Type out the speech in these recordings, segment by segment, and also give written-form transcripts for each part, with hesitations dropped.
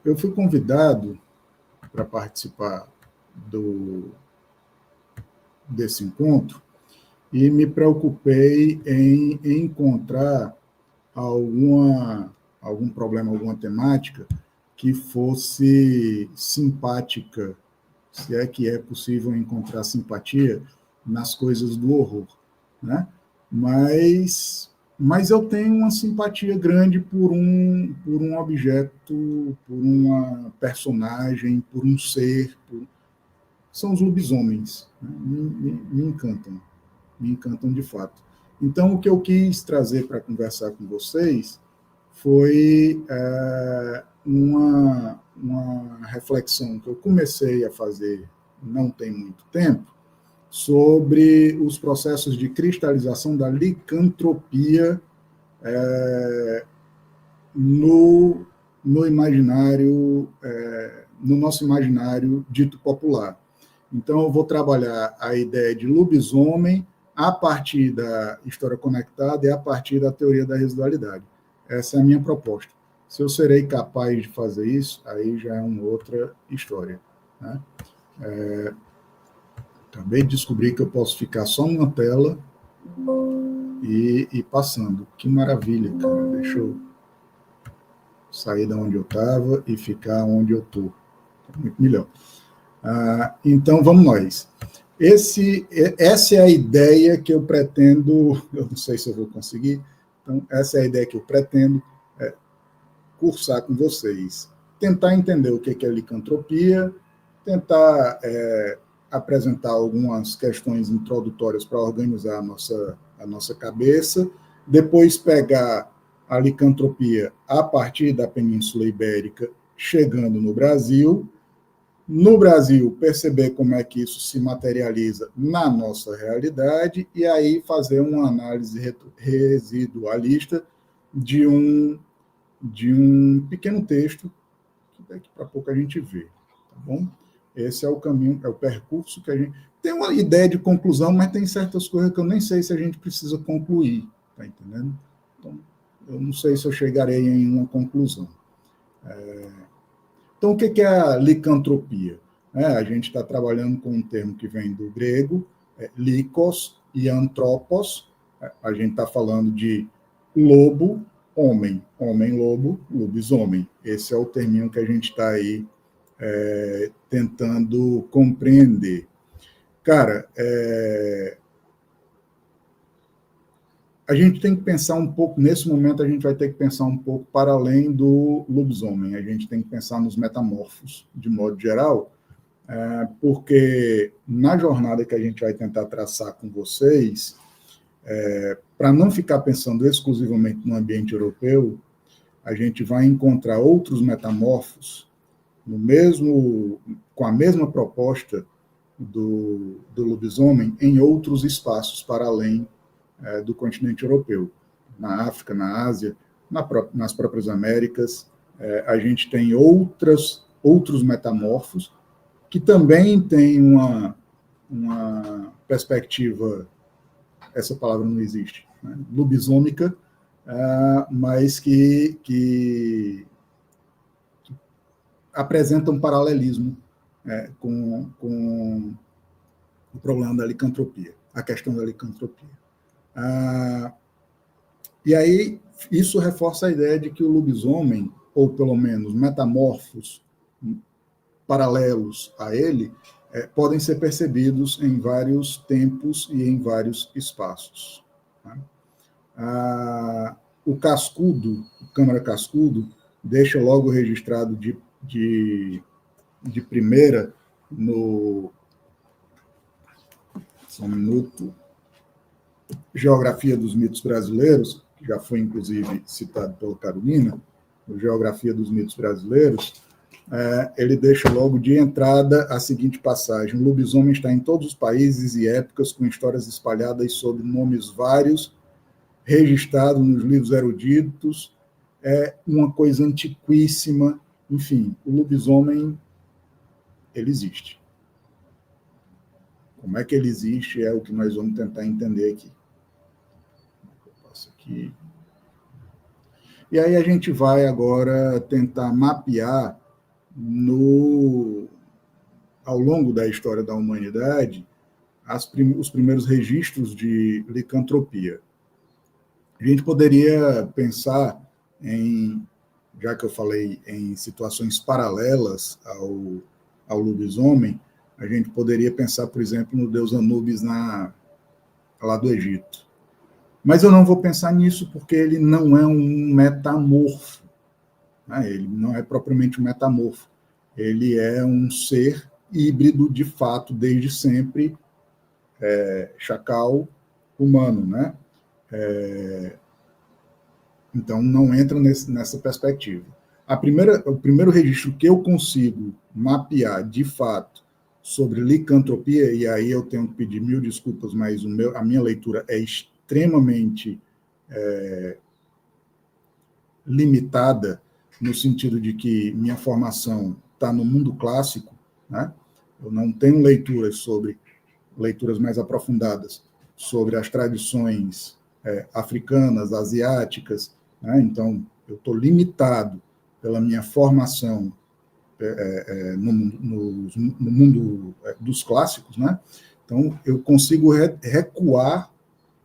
Eu fui convidado para participar desse encontro e me preocupei em encontrar algum problema, alguma temática que fosse simpática, se é que é possível encontrar simpatia nas coisas do horror, né? Mas eu tenho uma simpatia grande por um objeto, por uma personagem, por um ser. São os lobisomens, né? Me encantam de fato. Então, o que eu quis trazer para conversar com vocês foi uma reflexão que eu comecei a fazer não tem muito tempo, sobre os processos de cristalização da licantropia no, no imaginário, no nosso imaginário dito popular. Então, eu vou trabalhar a ideia de lobisomem a partir da história conectada e a partir da teoria da residualidade. Essa é a minha proposta. Se eu serei capaz de fazer isso, aí já é uma outra história, né? Acabei de descobrir que eu posso ficar só numa tela e passando. Que maravilha, cara. Deixa eu sair da onde eu estava e ficar onde eu estou. Muito melhor. Então, vamos nós. Essa é a ideia que eu pretendo, eu não sei se eu vou conseguir, então essa é a ideia que eu pretendo cursar com vocês. Tentar entender o que é licantropia, tentar apresentar algumas questões introdutórias para organizar a nossa cabeça, depois pegar a licantropia a partir da Península Ibérica, chegando no Brasil, perceber como é que isso se materializa na nossa realidade e aí fazer uma análise residualista de um pequeno texto que daqui para pouco a gente vê, tá bom? Esse é o caminho, é o percurso que a gente... Tem uma ideia de conclusão, mas tem certas coisas que eu nem sei se a gente precisa concluir, tá entendendo? Então, eu não sei se eu chegarei em uma conclusão. Então, o que é a licantropia? A gente está trabalhando com um termo que vem do grego, likos e antropos. A gente está falando de lobo, homem, homem-lobo, lobisomem. Esse é o terminho que a gente está aí tentando compreender. Cara, a gente tem que pensar um pouco, nesse momento a gente vai ter que pensar um pouco para além do lobisomem, a gente tem que pensar nos metamorfos, de modo geral, porque na jornada que a gente vai tentar traçar com vocês, para não ficar pensando exclusivamente no ambiente europeu, a gente vai encontrar outros metamorfos com a mesma proposta do lobisomem em outros espaços para além do continente europeu. Na África, na Ásia, nas próprias Américas, a gente tem outros metamorfos que também têm uma perspectiva, essa palavra não existe, né? Lobisômica, mas que apresenta um paralelismo com o problema da licantropia, a questão da licantropia. E aí, isso reforça a ideia de que o lobisomem, ou pelo menos metamorfos paralelos a ele, podem ser percebidos em vários tempos e em vários espaços. Tá? O Cascudo, o Câmara Cascudo, deixa logo registrado de primeira no... Só um minuto. Geografia dos Mitos Brasileiros, que já foi, inclusive, citado pela Carolina, Geografia dos Mitos Brasileiros, ele deixa logo de entrada a seguinte passagem: o lobisomem está em todos os países e épocas, com histórias espalhadas sob nomes vários, registrado nos livros eruditos, é uma coisa antiquíssima. Enfim, o lobisomem, ele existe. Como é que ele existe é o que nós vamos tentar entender aqui. Eu passo aqui. E aí a gente vai agora tentar mapear ao longo da história da humanidade, os primeiros registros de licantropia. A gente poderia pensar já que eu falei em situações paralelas ao lobisomem, a gente poderia pensar, por exemplo, no deus Anubis lá do Egito. Mas eu não vou pensar nisso porque ele não é um metamorfo. Né? Ele não é propriamente um metamorfo. Ele é um ser híbrido, de fato, desde sempre, chacal humano, né? Então, não entra nessa perspectiva. O primeiro registro que eu consigo mapear, de fato, sobre licantropia, e aí eu tenho que pedir mil desculpas, mas a minha leitura é extremamente limitada, no sentido de que minha formação está no mundo clássico, né? Eu não tenho leituras mais aprofundadas sobre as tradições africanas, asiáticas, né? Então, eu estou limitado pela minha formação no mundo dos clássicos, né? Então, eu consigo recuar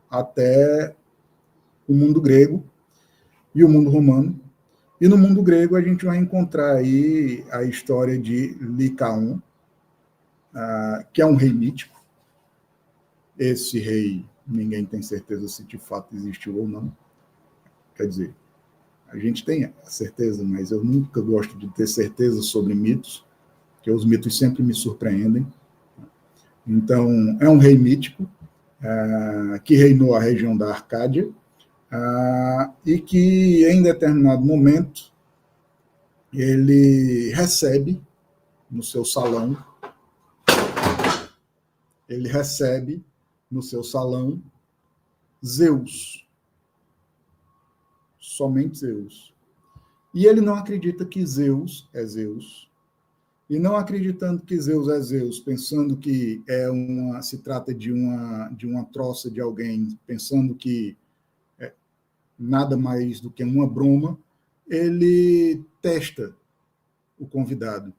até o mundo grego e o mundo romano. E no mundo grego a gente vai encontrar aí a história de Licaon, que é um rei mítico. Esse rei, ninguém tem certeza se de fato existiu ou não. Quer dizer, a gente tem a certeza, mas eu nunca gosto de ter certeza sobre mitos, porque os mitos sempre me surpreendem. Então, é um rei mítico, que reinou a região da Arcádia, e que, em determinado momento, ele recebe no seu salão Zeus, somente Zeus. E ele não acredita que Zeus é Zeus, e não acreditando que Zeus é Zeus, pensando que se trata de uma troça de alguém, pensando que é nada mais do que uma broma, ele testa o convidado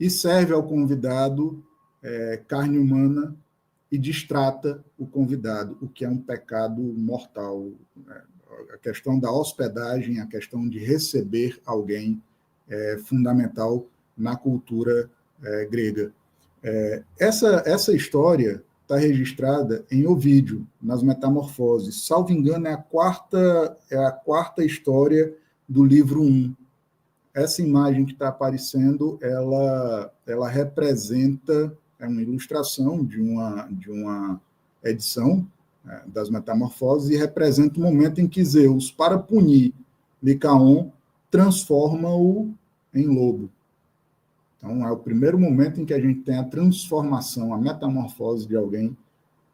e serve ao convidado carne humana e destrata o convidado, o que é um pecado mortal. A questão da hospedagem, a questão de receber alguém é fundamental na cultura grega. Essa história está registrada em Ovídio, nas Metamorfoses. Salvo engano, é a quarta história do livro 1. Essa imagem que está aparecendo, ela representa uma ilustração de uma edição das Metamorfoses e representa o momento em que Zeus, para punir Licaon, transforma-o em lobo. Então, é o primeiro momento em que a gente tem a transformação, a metamorfose de alguém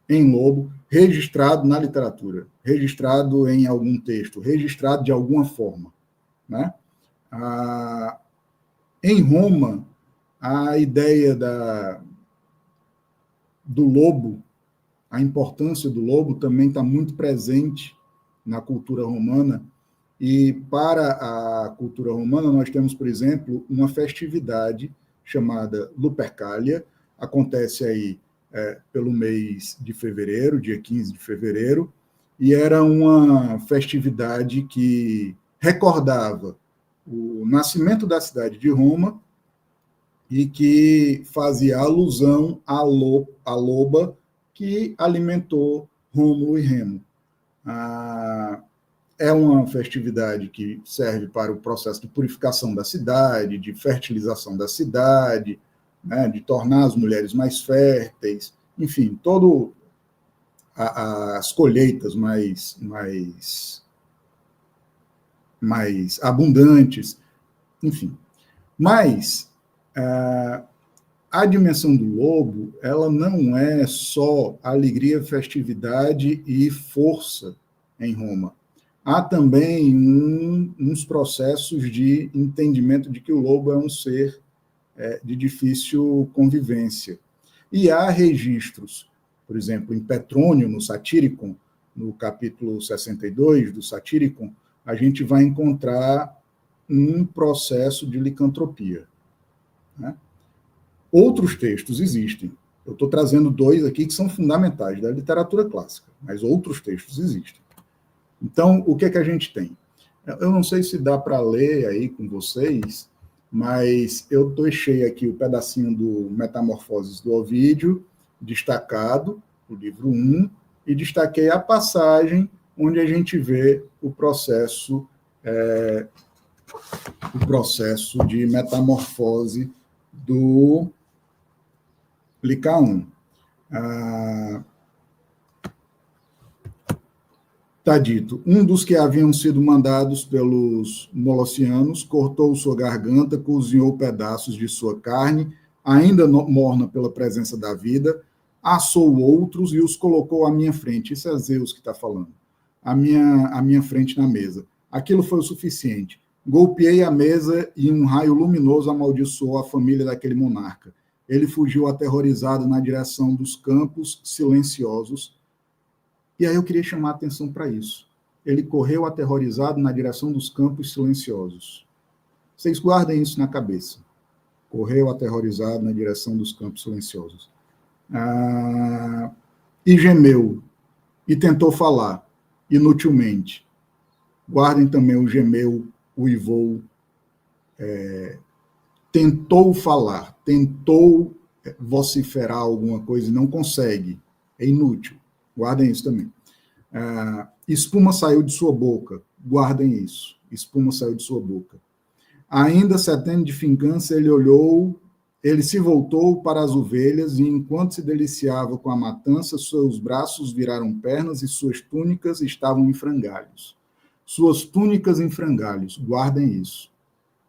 em lobo, registrado na literatura, registrado em algum texto, registrado de alguma forma, né? Em Roma, a ideia do lobo, a importância do lobo também está muito presente na cultura romana. E para a cultura romana, nós temos, por exemplo, uma festividade chamada Lupercalia, acontece aí pelo mês de fevereiro, dia 15 de fevereiro, e era uma festividade que recordava o nascimento da cidade de Roma e que fazia alusão à loba que alimentou Rômulo e Remo. É uma festividade que serve para o processo de purificação da cidade, de fertilização da cidade, né, de tornar as mulheres mais férteis, enfim, todo as colheitas mais abundantes, enfim. Mas a dimensão do lobo, ela não é só alegria, festividade e força em Roma. Há também uns processos de entendimento de que o lobo é um ser de difícil convivência. E há registros, por exemplo, em Petrônio, no Satyricon, no capítulo 62 do Satyricon, a gente vai encontrar um processo de licantropia. né? Outros textos existem. Eu estou trazendo 2 aqui que são fundamentais da literatura clássica, mas outros textos existem. Então, o que é que a gente tem? Eu não sei se dá para ler aí com vocês, mas eu deixei aqui o pedacinho do Metamorfoses do Ovídio, destacado, o livro 1, e destaquei a passagem onde a gente vê o processo de metamorfose do Licaon. Está dito, um dos que haviam sido mandados pelos molossianos cortou sua garganta, cozinhou pedaços de sua carne, ainda morna pela presença da vida, assou outros e os colocou à minha frente. Isso é Zeus que está falando. À minha frente na mesa. Aquilo foi o suficiente. Golpeei a mesa e um raio luminoso amaldiçoou a família daquele monarca. Ele fugiu aterrorizado na direção dos campos silenciosos. E aí eu queria chamar a atenção para isso. Ele correu aterrorizado na direção dos campos silenciosos. Vocês guardem isso na cabeça. Correu aterrorizado na direção dos campos silenciosos. E gemeu. E tentou falar, inutilmente. Guardem também o gemeu, uivou. Tentou falar, tentou vociferar alguma coisa e não consegue. É inútil. Guardem isso também. Espuma saiu de sua boca. Guardem isso. Espuma saiu de sua boca. Ainda setendo de vingança, ele se voltou para as ovelhas e, enquanto se deliciava com a matança, seus braços viraram pernas e suas túnicas estavam em frangalhos. Suas túnicas em frangalhos. Guardem isso.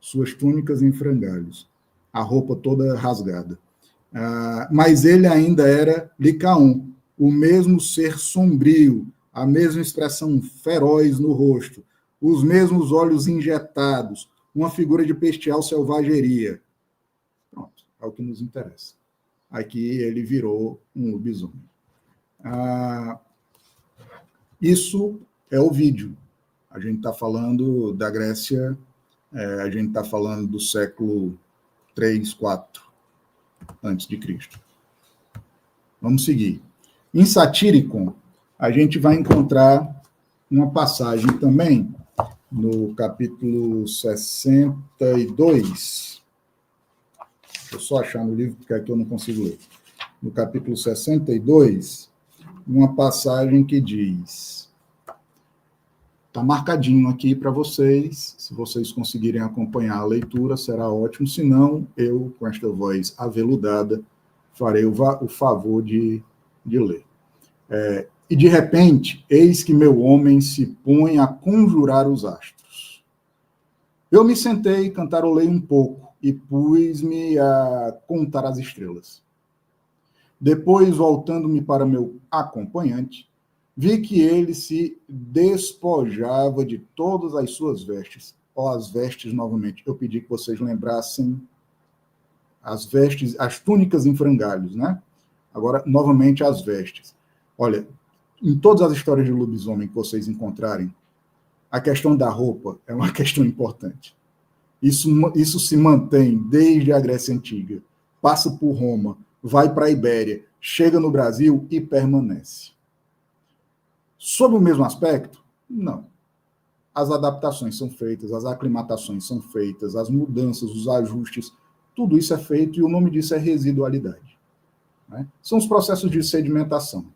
Suas túnicas em frangalhos. A roupa toda rasgada. Mas ele ainda era Licaon, o mesmo ser sombrio, a mesma expressão feroz no rosto, os mesmos olhos injetados, uma figura de bestial selvageria. Pronto, é o que nos interessa. Aqui ele virou um lobisomem. Isso é Ovídio. A gente está falando da Grécia, a gente está falando do século 3, 4 antes de Cristo. Vamos seguir. Em Satyricon, a gente vai encontrar uma passagem também, no capítulo 62. Deixa eu só achar no livro, porque aqui eu não consigo ler. No capítulo 62, uma passagem que diz... Está marcadinho aqui para vocês. Se vocês conseguirem acompanhar a leitura, será ótimo. Se não, eu, com esta voz aveludada, farei o favor de ler. E de repente, eis que meu homem se põe a conjurar os astros. Eu me sentei, cantarolei um pouco e pus-me a contar as estrelas. Depois, voltando-me para meu acompanhante, vi que ele se despojava de todas as suas vestes. As vestes, novamente, eu pedi que vocês lembrassem as vestes, as túnicas em frangalhos, né? Agora, novamente, as vestes. Olha, em todas as histórias de lobisomem que vocês encontrarem, a questão da roupa é uma questão importante. Isso se mantém desde a Grécia Antiga, passa por Roma, vai para a Ibéria, chega no Brasil e permanece. Sob o mesmo aspecto? Não. As adaptações são feitas, as aclimatações são feitas, as mudanças, os ajustes, tudo isso é feito e o nome disso é residualidade. Né? São os processos de sedimentação.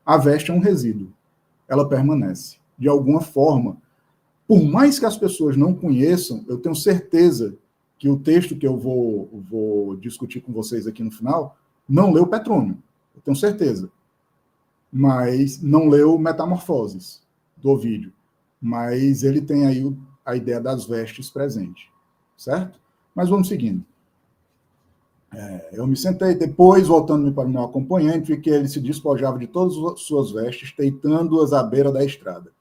A veste é um resíduo, ela permanece. De alguma forma, por mais que as pessoas não conheçam, eu tenho certeza que o texto que eu vou discutir com vocês aqui no final não leu Petrônio, eu tenho certeza. Mas não leu Metamorfoses, do Ovídio. Mas ele tem aí a ideia das vestes presente, certo? Mas vamos seguindo. Eu me sentei, depois, voltando-me para o meu acompanhante, vi que ele se despojava de todas as suas vestes, deitando-as à beira da estrada.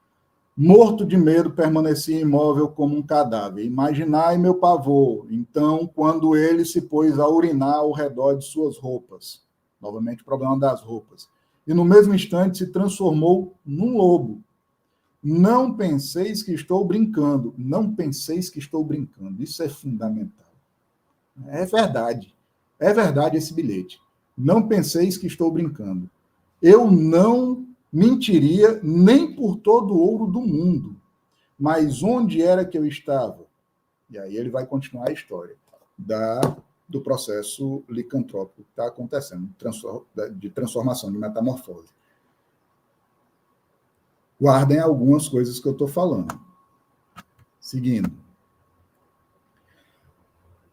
Morto de medo, permanecia imóvel como um cadáver. Imaginai meu pavor. Então, quando ele se pôs a urinar ao redor de suas roupas. Novamente, o problema das roupas. E no mesmo instante se transformou num lobo. Não penseis que estou brincando. Não penseis que estou brincando. Isso é fundamental. É verdade esse bilhete. Não penseis que estou brincando. Eu não mentiria nem por todo o ouro do mundo. Mas onde era que eu estava? E aí ele vai continuar a história do processo licantrópico que está acontecendo, de transformação, de metamorfose. Guardem algumas coisas que eu estou falando. Seguindo.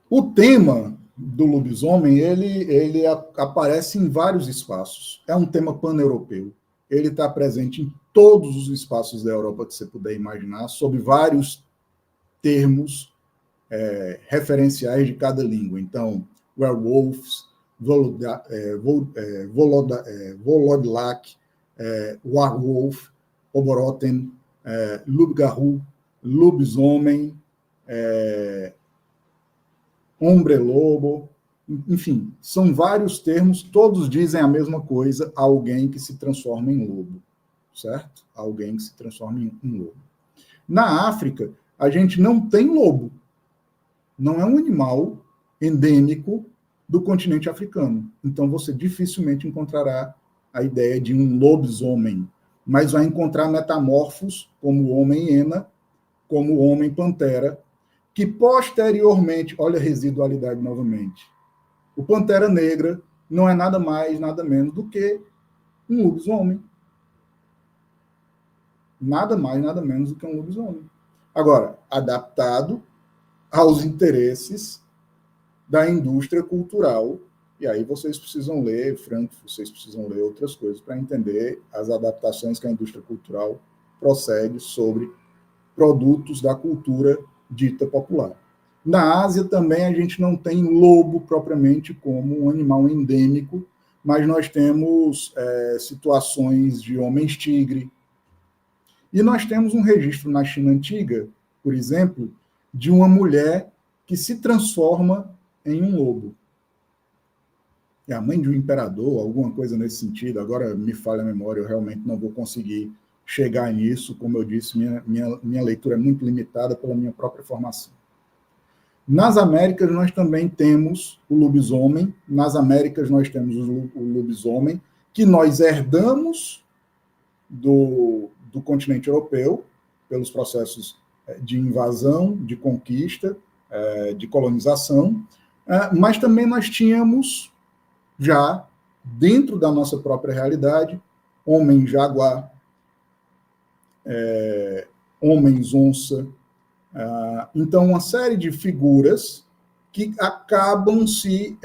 O tema do lobisomem, ele aparece em vários espaços. É um tema pan-europeu. Ele está presente em todos os espaços da Europa que você puder imaginar, sob vários termos referenciais de cada língua. Então, werewolves, Volodlak, Warwolf, Oboroten, Lubgarru, lobisomem, hombre-lobo, enfim, são vários termos, todos dizem a mesma coisa, alguém que se transforma em lobo, certo? Alguém que se transforma em lobo. Na África, a gente não tem lobo. Não é um animal endêmico do continente africano. Então, você dificilmente encontrará a ideia de um lobisomem, mas vai encontrar metamorfos como o homem-hiena, como o homem-pantera, que posteriormente, olha a residualidade novamente, o Pantera Negra não é nada mais, nada menos do que um lobisomem. Nada mais, nada menos do que um lobisomem. Agora, adaptado aos interesses da indústria cultural, e aí vocês precisam ler Frankfurt, vocês precisam ler outras coisas para entender as adaptações que a indústria cultural procede sobre produtos da cultura dita popular. Na Ásia também a gente não tem lobo propriamente como um animal endêmico, mas nós temos situações de homens-tigre. E nós temos um registro na China antiga, por exemplo, de uma mulher que se transforma em um lobo. É a mãe de um imperador, alguma coisa nesse sentido. Agora me falha a memória, eu realmente não vou conseguir chegar nisso. Como eu disse, minha leitura é muito limitada pela minha própria formação. Nas Américas, nós também temos o lobisomem. Nas Américas, nós temos o lobisomem, que nós herdamos do continente europeu, pelos processos de invasão, de conquista, de colonização, mas também nós tínhamos já, dentro da nossa própria realidade, homem-jaguar, homens-onça, então uma série de figuras que acabam se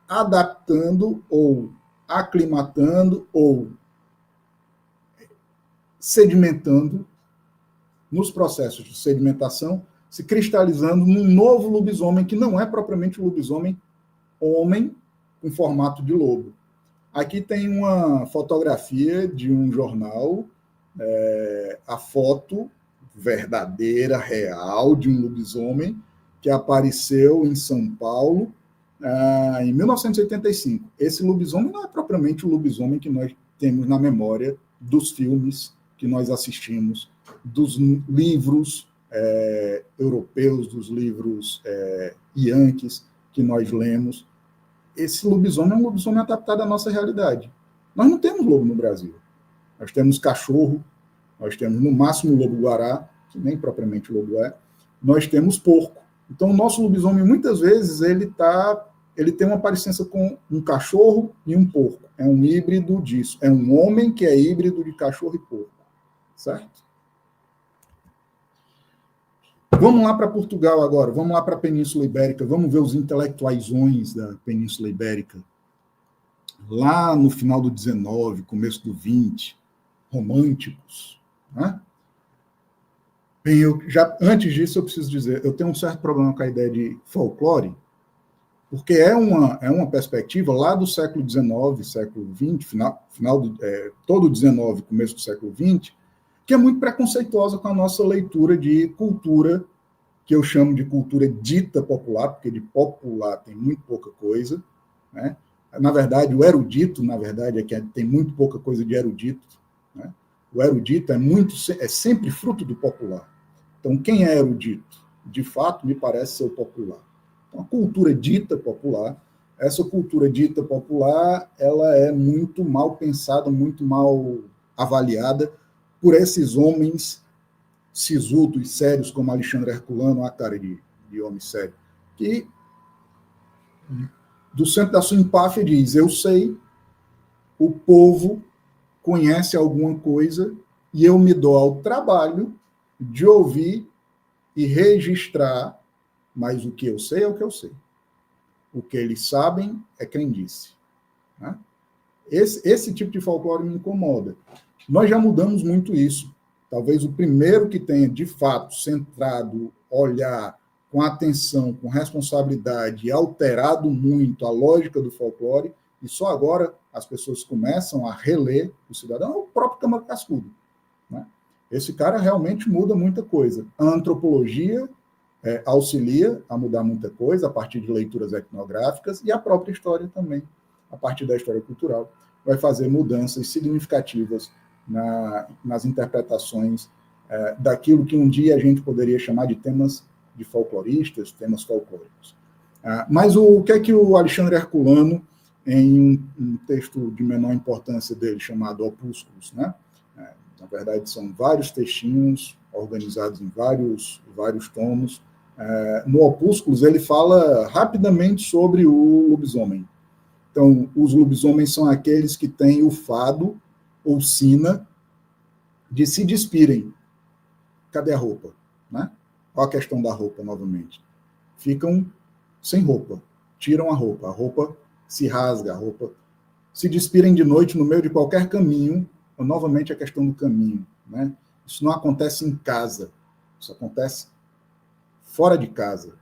adaptando ou aclimatando ou sedimentando nos processos de sedimentação, se cristalizando num novo lobisomem que não é propriamente o lobisomem homem em formato de lobo. Aqui tem uma fotografia de um jornal, a foto verdadeira, real, de um lobisomem que apareceu em São Paulo em 1985. Esse lobisomem não é propriamente o lobisomem que nós temos na memória dos filmes que nós assistimos, dos livros europeus, dos livros yankees que nós lemos. Esse lobisomem é um lobisomem adaptado à nossa realidade. Nós não temos lobo no Brasil. Nós temos cachorro, nós temos no máximo lobo-guará, que nem propriamente lobo é, nós temos porco. Então o nosso lobisomem, muitas vezes, ele tem uma parecência com um cachorro e um porco. É um híbrido disso. É um homem que é híbrido de cachorro e porco. Certo? Vamos lá para Portugal agora, vamos lá para a Península Ibérica, vamos ver os intelectuaisões da Península Ibérica. Lá no final do 19, começo do 20, românticos. Né? Bem, antes disso eu preciso dizer, eu tenho um certo problema com a ideia de folclore, porque é uma perspectiva lá do século XIX, século XX, todo o XIX, começo do século XX, que é muito preconceituosa com a nossa leitura de cultura, que eu chamo de cultura dita popular, porque de popular tem muito pouca coisa. Né? Na verdade, o erudito, é que tem muito pouca coisa de erudito. Né? O erudito é sempre fruto do popular. Então, quem é erudito? De fato, me parece ser o popular. Então, a cultura dita popular, essa cultura dita popular, ela é muito mal pensada, muito mal avaliada por esses homens sisudos, sérios, como Alexandre Herculano, a cara de homem sério, que do centro da sua empáfia diz: eu sei, o povo conhece alguma coisa e eu me dou ao trabalho de ouvir e registrar, mas o que eu sei é o que eu sei. O que eles sabem é quem disse. Né? Esse tipo de folclore me incomoda. Nós já mudamos muito isso. Talvez o primeiro que tenha, de fato, centrado, olhar com atenção, com responsabilidade, e alterado muito a lógica do folclore, e só agora as pessoas começam a reler o cidadão, é o próprio Câmara Cascudo. Né? Esse cara realmente muda muita coisa. A antropologia auxilia a mudar muita coisa a partir de leituras etnográficas, e a própria história também, a partir da história cultural, vai fazer mudanças significativas nas interpretações daquilo que um dia a gente poderia chamar de temas de folcloristas, temas folclóricos. Mas o que é que o Alexandre Herculano, em um texto de menor importância dele, chamado Opúsculos, né? Na verdade, são vários textinhos organizados em vários tomos. No Opúsculos, ele fala rapidamente sobre o lobisomem. Então, os lobisomens são aqueles que têm o fado ou sina de se despirem. Cadê a roupa? Né? Olha a questão da roupa, novamente. Ficam sem roupa, tiram a roupa se rasga, a roupa se despirem de noite no meio de qualquer caminho. Novamente a questão do caminho. Né? Isso não acontece em casa, isso acontece fora de casa.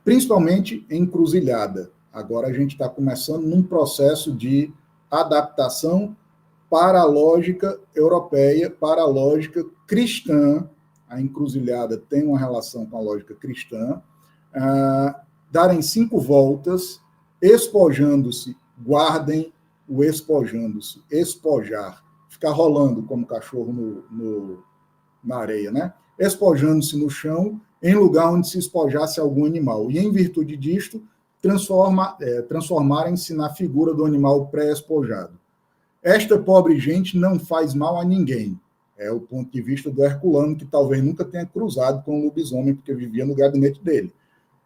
Principalmente em encruzilhada. Agora a gente está começando num processo de adaptação para a lógica europeia, para a lógica cristã. A encruzilhada tem uma relação com a lógica cristã. Darem 5 voltas, espojando-se, guardem o espojando-se, espojar, ficar rolando como cachorro na areia, né? Espojando-se no chão, em lugar onde se espojasse algum animal. E, em virtude disto, transformarem-se na figura do animal pré-espojado. Esta pobre gente não faz mal a ninguém. É o ponto de vista do Herculano, que talvez nunca tenha cruzado com o lobisomem, porque vivia no gabinete dele.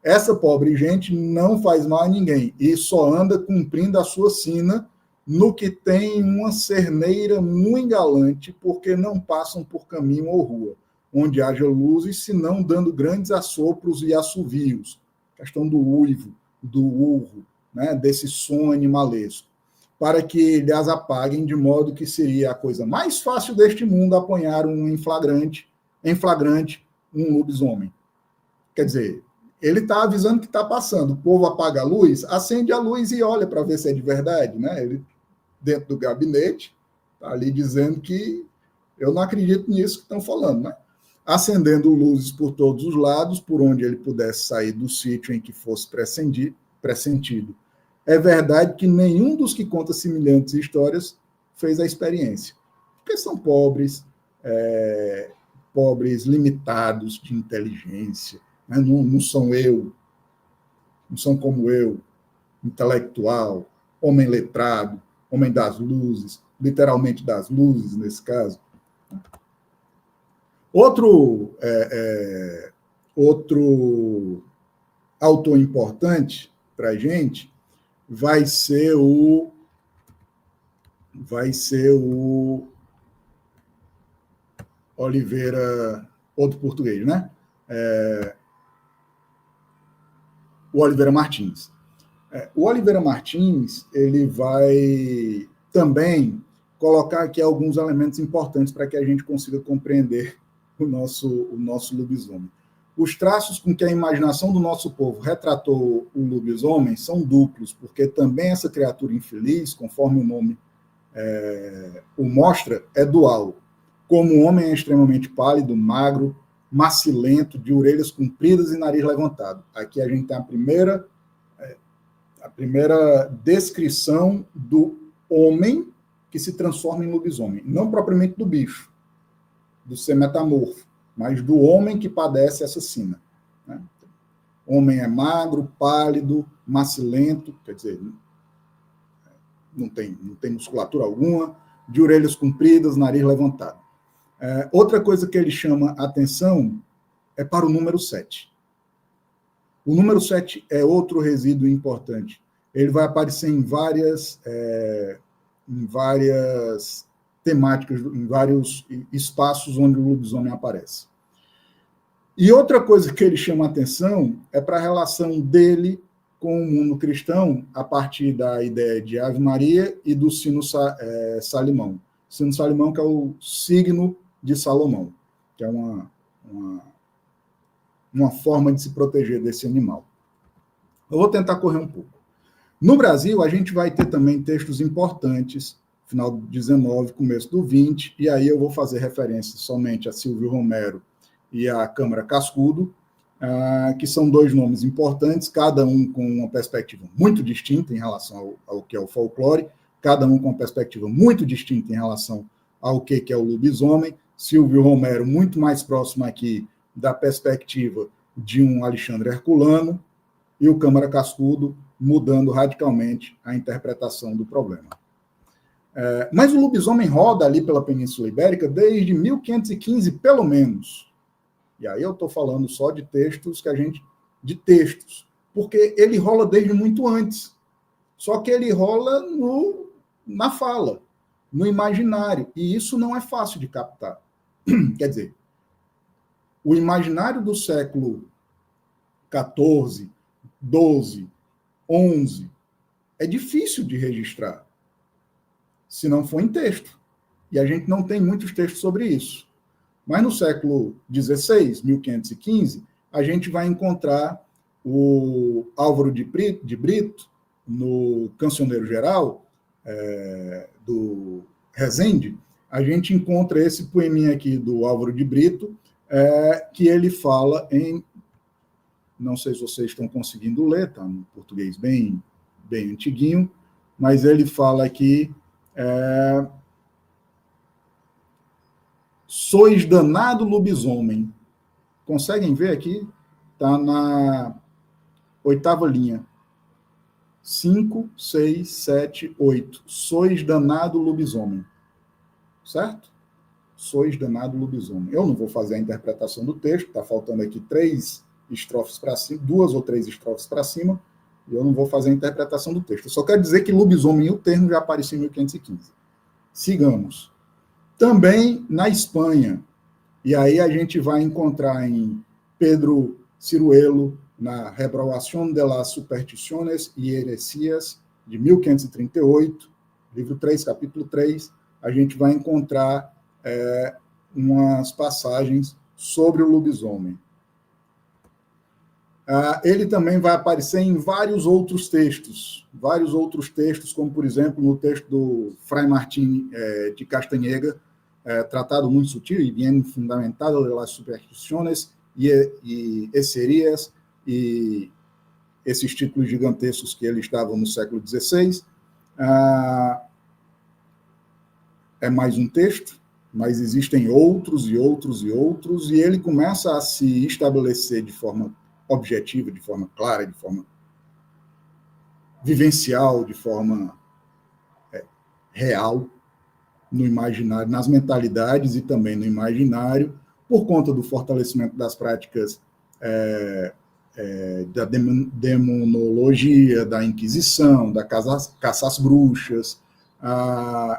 Essa pobre gente não faz mal a ninguém e só anda cumprindo a sua sina no que tem uma cerneira muito galante, porque não passam por caminho ou rua, onde haja luzes, senão dando grandes assopros e assovios. Questão do uivo, do urro, né, desse som animalesco, para que lhes apaguem, de modo que seria a coisa mais fácil deste mundo apanhar em flagrante um lobisomem. Quer dizer, ele está avisando que está passando. O povo apaga a luz, acende a luz e olha para ver se é de verdade. Né? Ele, dentro do gabinete, está ali dizendo que eu não acredito nisso que estão falando. Né? Acendendo luzes por todos os lados, por onde ele pudesse sair do sítio em que fosse pressentido. É verdade que nenhum dos que conta semelhantes histórias fez a experiência. Porque são pobres limitados de inteligência, né? Não são não são como eu, intelectual, homem letrado, homem das luzes, literalmente das luzes, nesse caso. Outro autor importante para a gente vai ser o Oliveira, outro português, né? O Oliveira Martins. O Oliveira Martins, ele vai também colocar aqui alguns elementos importantes para que a gente consiga compreender o nosso lobisomem. Os traços com que a imaginação do nosso povo retratou o lobisomem são duplos, porque também essa criatura infeliz, conforme o nome o mostra, é dual. Como o homem é extremamente pálido, magro, macilento, de orelhas compridas e nariz levantado. Aqui a gente tem a primeira descrição do homem que se transforma em lobisomem. Não propriamente do bicho, do ser metamorfo, mas do homem que padece essa sina. Né? Homem é magro, pálido, macilento, quer dizer, não tem musculatura alguma, de orelhas compridas, nariz levantado. Outra coisa que ele chama atenção é para o número 7. O número 7 é outro resíduo importante. Ele vai aparecer em várias temáticas, em vários espaços onde o lobisomem aparece. E outra coisa que ele chama atenção é para a relação dele com o mundo cristão, a partir da ideia de Ave Maria e do sino Salimão. Sino Salimão, que é o signo de Salomão, que é uma forma de se proteger desse animal. Eu vou tentar correr um pouco. No Brasil, a gente vai ter também textos importantes, final do 19, começo do 20, e aí eu vou fazer referência somente a Silvio Romero e a Câmara Cascudo, que são dois nomes importantes, cada um com uma perspectiva muito distinta em relação ao que é o folclore, cada um com uma perspectiva muito distinta em relação ao que é o lobisomem. Silvio Romero, muito mais próximo aqui da perspectiva de um Alexandre Herculano, e o Câmara Cascudo mudando radicalmente a interpretação do problema. Mas o lobisomem roda ali pela Península Ibérica desde 1515, pelo menos. E aí eu estou falando só de textos porque ele rola desde muito antes. Só que ele rola na fala, no imaginário, e isso não é fácil de captar. Quer dizer, o imaginário do século XIV, XII, XI é difícil de registrar, se não for em texto. E a gente não tem muitos textos sobre isso. Mas no século XVI, 1515, a gente vai encontrar o Álvaro de Brito, no Cancioneiro Geral, do Rezende, a gente encontra esse poeminha aqui do Álvaro de Brito, que ele fala em... Não sei se vocês estão conseguindo ler, está no português bem antiguinho, mas ele fala aqui... Sois danado lobisomem. Conseguem ver aqui? Está na 8ª linha. 5, 6, 7, 8. Sois danado lobisomem. Certo? Sois danado lobisomem. Eu não vou fazer a interpretação do texto, está faltando aqui 3 estrofes para cima, 2 ou 3 estrofes para cima, e eu não vou fazer a interpretação do texto. Eu só quero dizer que lobisomem, o termo já apareceu em 1515. Sigamos. Também na Espanha, e aí a gente vai encontrar em Pedro Ciruelo, na Reprobación de las Supersticiones y Heresias, de 1538, livro 3, capítulo 3, a gente vai encontrar umas passagens sobre o lobisomem. Ele também vai aparecer em vários outros textos, como, por exemplo, no texto do Fray Martín de Castanheda, Tratado muito sutil e bem fundamentado de las supersticiones e heresias, e esses títulos gigantescos que ele estava no século XVI. É mais um texto, mas existem outros, e ele começa a se estabelecer de forma objetiva, de forma clara, de forma vivencial, de forma real, no imaginário, nas mentalidades e também no imaginário, por conta do fortalecimento das práticas da demonologia, da Inquisição, da caça às bruxas,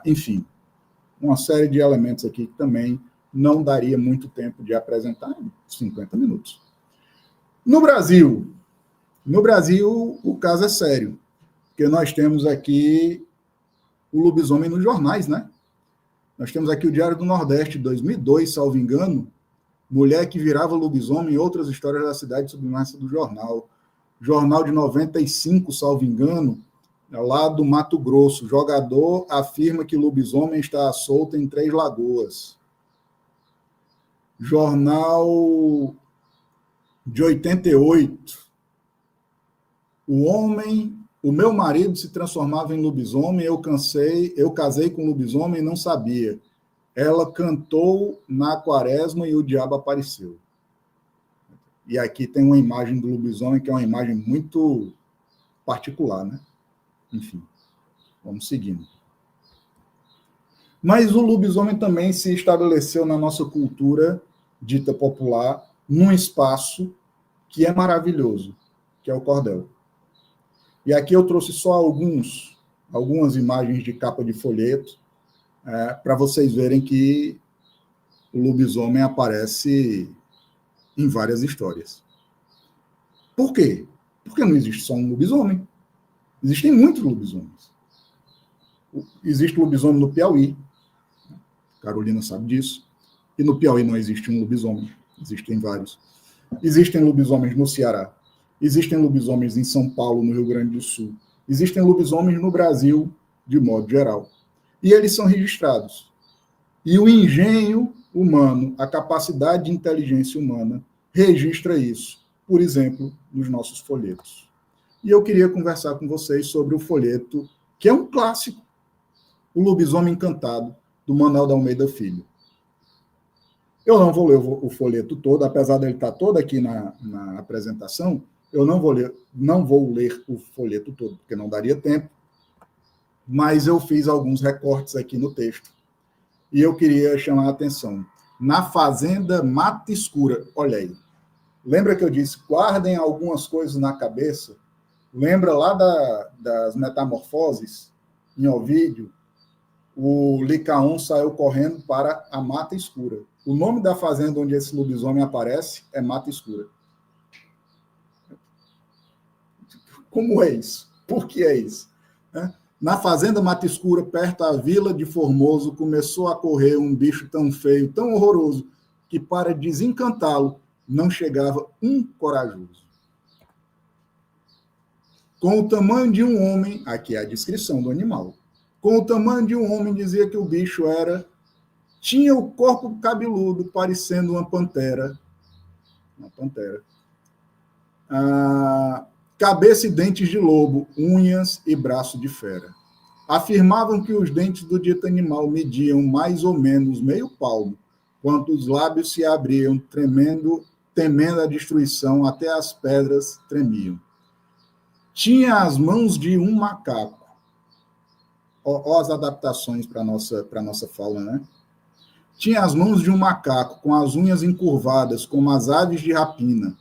enfim, uma série de elementos aqui que também não daria muito tempo de apresentar em 50 minutos. No Brasil, o caso é sério, porque nós temos aqui o lobisomem nos jornais, né? Nós temos aqui o Diário do Nordeste, 2002, salvo engano, mulher que virava lobisomem e outras histórias da cidade submersa do jornal. Jornal de 95, salvo engano, lá do Mato Grosso, jogador afirma que lobisomem está solto em 3 Lagoas. Jornal de 88, o meu marido se transformava em lobisomem, eu casei com lobisomem e não sabia. Ela cantou na quaresma e o diabo apareceu. E aqui tem uma imagem do lobisomem que é uma imagem muito particular, né? Enfim, vamos seguindo. Mas o lobisomem também se estabeleceu na nossa cultura dita popular num espaço que é maravilhoso, que é o cordel. E aqui eu trouxe só algumas imagens de capa de folheto, para vocês verem que o lobisomem aparece em várias histórias. Por quê? Porque não existe só um lobisomem. Existem muitos lobisomens. Existe lobisomem no Piauí. Carolina sabe disso. E no Piauí não existe um lobisomem. Existem vários. Existem lobisomens no Ceará. Existem lobisomens em São Paulo, no Rio Grande do Sul. Existem lobisomens no Brasil, de modo geral. E eles são registrados. E o engenho humano, a capacidade de inteligência humana, registra isso, por exemplo, nos nossos folhetos. E eu queria conversar com vocês sobre o folheto, que é um clássico, O Lobisomem Encantado, do Manuel da Almeida Filho. Eu não vou ler o folheto todo, apesar dele estar todo aqui na apresentação, eu não vou ler o folheto todo, porque não daria tempo, mas eu fiz alguns recortes aqui no texto. E eu queria chamar a atenção. Na Fazenda Mata Escura, olha aí. Lembra que eu disse, guardem algumas coisas na cabeça? Lembra lá das metamorfoses, em Ovídio? O Licaon saiu correndo para a Mata Escura. O nome da fazenda onde esse lobisomem aparece é Mata Escura. Como é isso? Por que é isso? Na fazenda Mata Escura, perto da vila de Formoso, começou a correr um bicho tão feio, tão horroroso, que para desencantá-lo, não chegava um corajoso. Com o tamanho de um homem, aqui é a descrição do animal, com o tamanho de um homem, dizia que o bicho tinha o corpo cabeludo, parecendo uma pantera. Uma pantera. Cabeça e dentes de lobo, unhas e braço de fera. Afirmavam que os dentes do dito animal mediam mais ou menos meio palmo, quanto os lábios se abriam, temendo a destruição, até as pedras tremiam. Tinha as mãos de um macaco. Ó as adaptações para a nossa fala, né? Tinha as mãos de um macaco, com as unhas encurvadas, como as aves de rapina.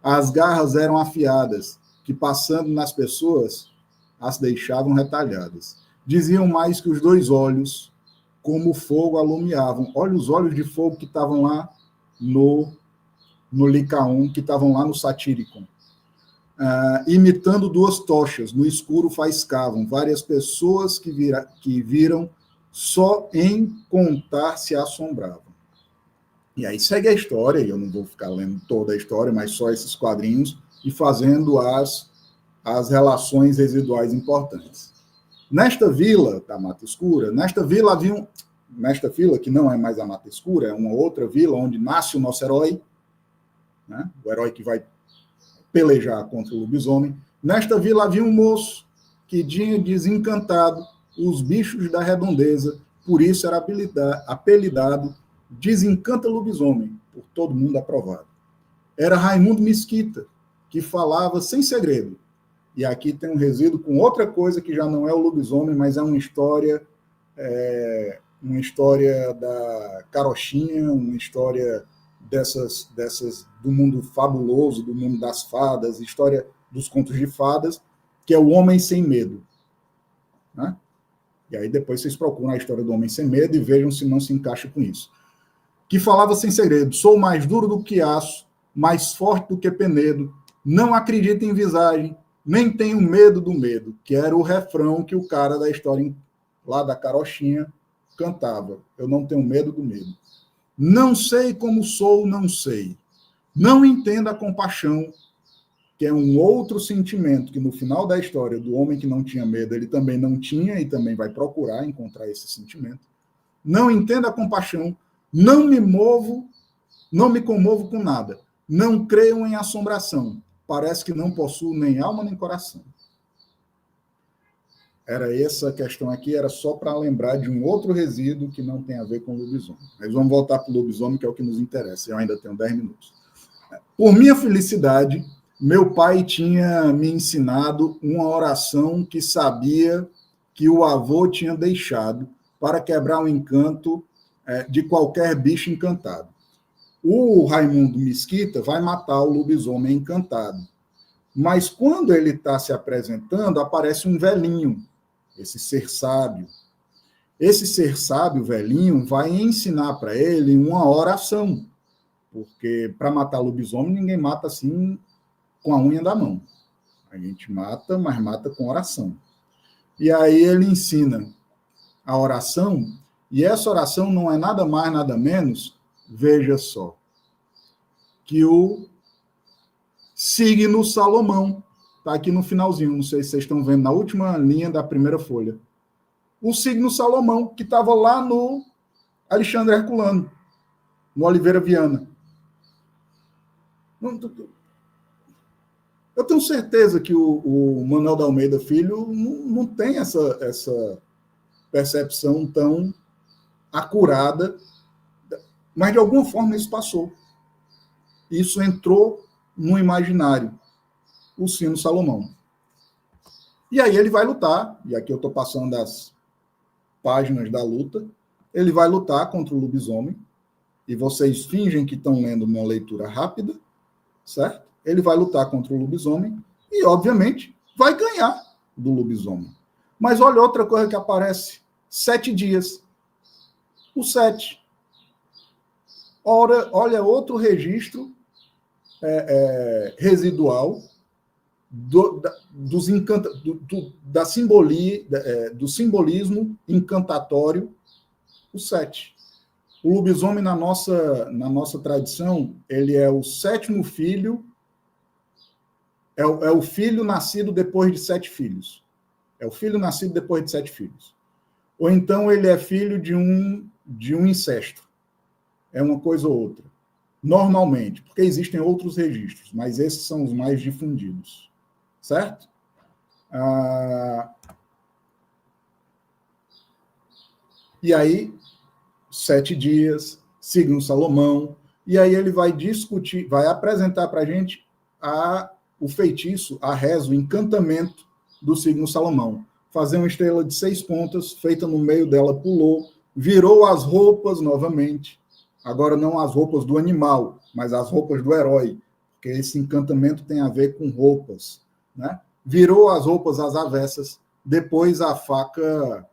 As garras eram afiadas, que, passando nas pessoas, as deixavam retalhadas. Diziam mais que os dois olhos, como fogo, alumiavam. Olha os olhos de fogo que estavam lá no Licaon, que estavam lá no Satyricon. Imitando duas tochas, no escuro faiscavam. Várias pessoas que viram, só em contar se assombravam. E aí segue a história, e eu não vou ficar lendo toda a história, mas só esses quadrinhos, e fazendo as relações residuais importantes. Nesta vila da Mata Escura, nesta vila, que não é mais a Mata Escura, é uma outra vila onde nasce o nosso herói, né? O herói que vai pelejar contra o lobisomem. Nesta vila havia um moço que tinha desencantado os bichos da redondeza, por isso era apelidado Desencanta Lobisomem, por todo mundo aprovado. Era Raimundo Mesquita, que falava sem segredo. E aqui tem um resíduo com outra coisa que já não é o lobisomem, mas é uma história da carochinha, uma história dessas do mundo fabuloso, do mundo das fadas, história dos contos de fadas, que é o Homem Sem Medo. Né? E aí depois vocês procuram a história do Homem Sem Medo e vejam se não se encaixa com isso. Que falava sem segredo, sou mais duro do que aço, mais forte do que Penedo, não acredito em visagem, nem tenho medo do medo, que era o refrão que o cara da história lá da carochinha cantava. Eu não tenho medo do medo. Não sei como sou, não sei. Não entendo a compaixão, que é um outro sentimento que no final da história do homem que não tinha medo, ele também não tinha e também vai procurar encontrar esse sentimento. Não entendo a compaixão, não me comovo com nada. Não creio em assombração. Parece que não possuo nem alma nem coração. Era essa questão aqui, era só para lembrar de um outro resíduo que não tem a ver com o lobisomem. Mas vamos voltar para o lobisomem, que é o que nos interessa. Eu ainda tenho 10 minutos. Por minha felicidade, meu pai tinha me ensinado uma oração que sabia que o avô tinha deixado para quebrar o encanto de qualquer bicho encantado. O Raimundo Mesquita vai matar o lobisomem encantado. Mas quando ele está se apresentando, aparece um velhinho, esse ser sábio. Esse ser sábio, velhinho, vai ensinar para ele uma oração. Porque para matar lobisomem, ninguém mata assim com a unha da mão. A gente mata, mas mata com oração. E aí ele ensina a oração, e essa oração não é nada mais, nada menos, veja só, que o signo Salomão. Está aqui no finalzinho, não sei se vocês estão vendo, na última linha da primeira folha. O signo Salomão, que estava lá no Alexandre Herculano, no Oliveira Viana. Eu tenho certeza que o Manuel da Almeida Filho não tem essa percepção tão acurada, mas de alguma forma isso passou. Isso entrou no imaginário, o sino Salomão. E aí ele vai lutar, e aqui eu estou passando as páginas da luta, ele vai lutar contra o lobisomem, e vocês fingem que estão lendo uma leitura rápida, certo? Ele vai lutar contra o lobisomem e, obviamente, vai ganhar do lobisomem. Mas olha outra coisa que aparece. 7 dias. O 7. Olha outro registro residual do simbolismo encantatório, o 7. O lobisomem, na nossa tradição, ele é o 7º filho, é o filho nascido depois de 7 filhos. É o filho nascido depois de 7 filhos. Ou então ele é filho de um incesto. É uma coisa ou outra. Normalmente, porque existem outros registros, mas esses são os mais difundidos. Certo? E aí, 7 dias, signo Salomão, e aí ele vai discutir, vai apresentar para a gente o feitiço, a reza, o encantamento do signo Salomão. Fazer uma estrela de 6 pontas, feita no meio dela, pulou, virou as roupas novamente, agora não as roupas do animal, mas as roupas do herói, porque esse encantamento tem a ver com roupas, né? Virou as roupas às avessas, depois a faca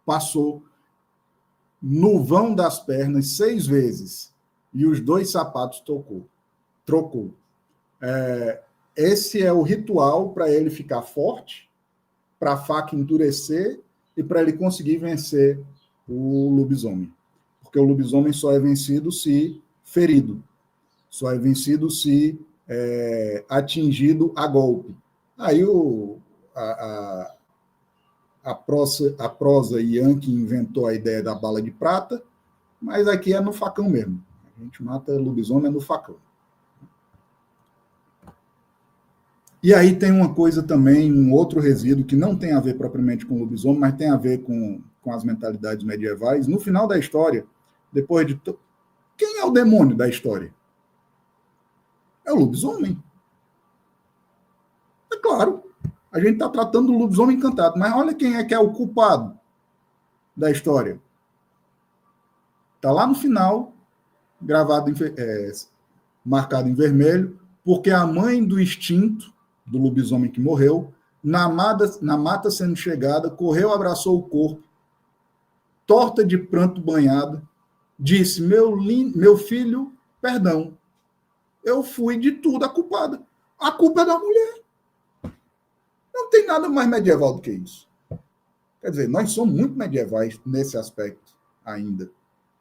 passou no vão das pernas 6 vezes e os 2 sapatos trocou. Esse é o ritual para ele ficar forte, para a faca endurecer e para ele conseguir vencer o lobisomem. Porque o lobisomem só é vencido se ferido, só é vencido se atingido a golpe. Aí a prosa Yankee inventou a ideia da bala de prata, mas aqui é no facão mesmo. A gente mata lobisomem no facão. E aí tem uma coisa também, um outro resíduo que não tem a ver propriamente com lobisomem, mas tem a ver com as mentalidades medievais. No final da história, depois de... Quem é o demônio da história? É o lobisomem. É claro, a gente está tratando do lobisomem encantado, mas olha quem é que é o culpado da história. Está lá no final, gravado, marcado em vermelho, porque a mãe do extinto, do lobisomem que morreu, na mata sendo chegada, correu, abraçou o corpo, torta de pranto banhada, disse, meu filho, perdão, eu fui de tudo a culpada. A culpa é da mulher. Não tem nada mais medieval do que isso. Quer dizer, nós somos muito medievais nesse aspecto ainda.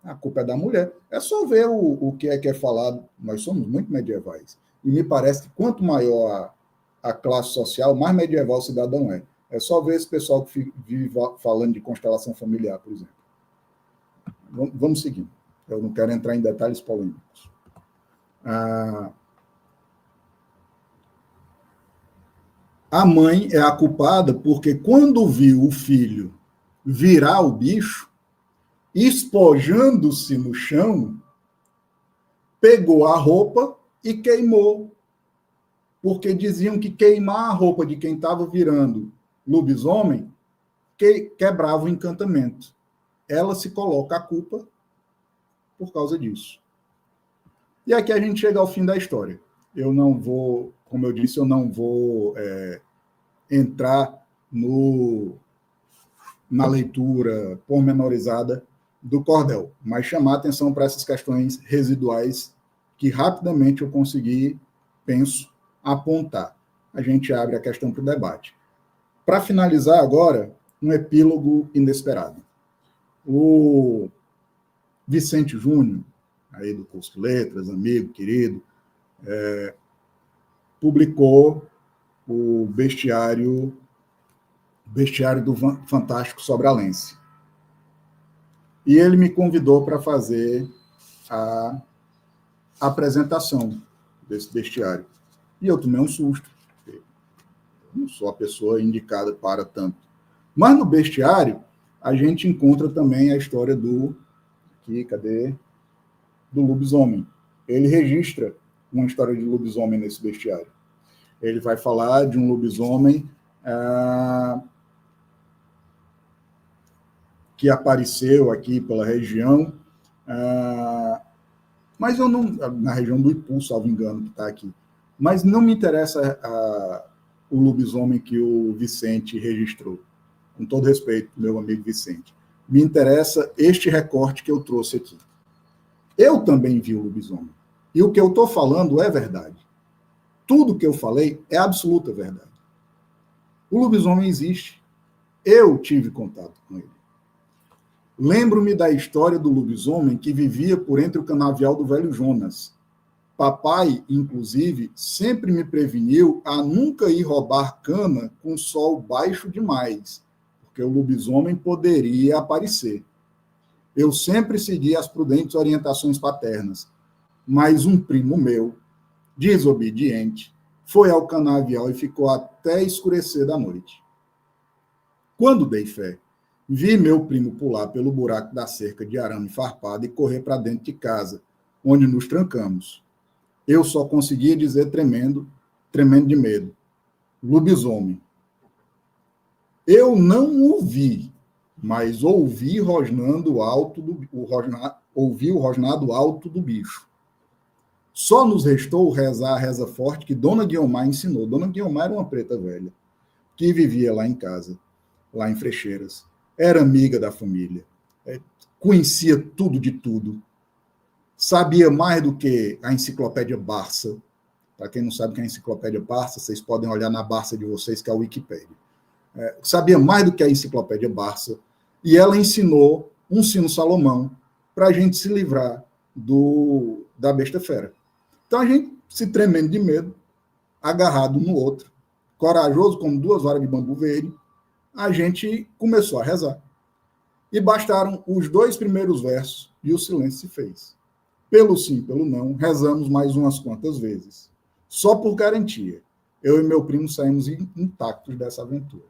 A culpa é da mulher. É só ver o que é falado. Nós somos muito medievais. E me parece que quanto maior a classe social, mais medieval o cidadão é. É só ver esse pessoal que vive falando de constelação familiar, por exemplo. Vamos seguir. Eu não quero entrar em detalhes polêmicos. A mãe é a culpada porque quando viu o filho virar o bicho, espojando-se no chão, pegou a roupa e queimou, porque diziam que queimar a roupa de quem estava virando lobisomem quebrava o encantamento. Ela se coloca a culpa por causa disso. E aqui a gente chega ao fim da história. Eu não vou, como eu disse, eu não vou entrar na leitura pormenorizada do cordel, mas chamar atenção para essas questões residuais que rapidamente eu consegui, penso, apontar. A gente abre a questão para o debate. Para finalizar agora, um epílogo inesperado. O Vicente Júnior, aí do curso de letras, amigo, querido, publicou o Bestiário do Fantástico Sobralense. E ele me convidou para fazer a apresentação desse bestiário. E eu tomei um susto. Eu não sou a pessoa indicada para tanto. Mas no bestiário, a gente encontra também a história do lobisomem. Ele registra uma história de lobisomem nesse bestiário. Ele vai falar de um lobisomem que apareceu aqui pela região, mas eu não, na região do Ipu, salvo engano, que está aqui. Mas não me interessa o lobisomem que o Vicente registrou. Com todo respeito, meu amigo Vicente. Me interessa este recorte que eu trouxe aqui. Eu também vi o lobisomem. E o que eu estou falando é verdade. Tudo que eu falei é absoluta verdade. O lobisomem existe. Eu tive contato com ele. Lembro-me da história do lobisomem que vivia por entre o canavial do velho Jonas. Papai, inclusive, sempre me preveniu a nunca ir roubar cana com sol baixo demais, porque o lobisomem poderia aparecer. Eu sempre segui as prudentes orientações paternas, mas um primo meu, desobediente, foi ao canavial e ficou até escurecer da noite. Quando dei fé, vi meu primo pular pelo buraco da cerca de arame farpado e correr para dentro de casa, onde nos trancamos. Eu só conseguia dizer tremendo de medo: lobisomem. Eu não o vi, mas ouvi o rosnado alto do bicho. Só nos restou rezar a reza forte que Dona Guiomar ensinou. Dona Guiomar era uma preta velha, que vivia lá em casa, lá em Frecheiras. Era amiga da família, conhecia tudo de tudo, sabia mais do que a enciclopédia Barça. Para quem não sabe o que é a enciclopédia Barça, vocês podem olhar na Barça de vocês, que é a Wikipédia. Sabia mais do que a enciclopédia Barça, e ela ensinou um sino Salomão para a gente se livrar da besta fera. Então a gente, se tremendo de medo, agarrado no outro, corajoso como 2 varas de bambu verde, a gente começou a rezar. E bastaram os 2 primeiros versos e o silêncio se fez. Pelo sim, pelo não, rezamos mais umas quantas vezes. Só por garantia, eu e meu primo saímos intactos dessa aventura.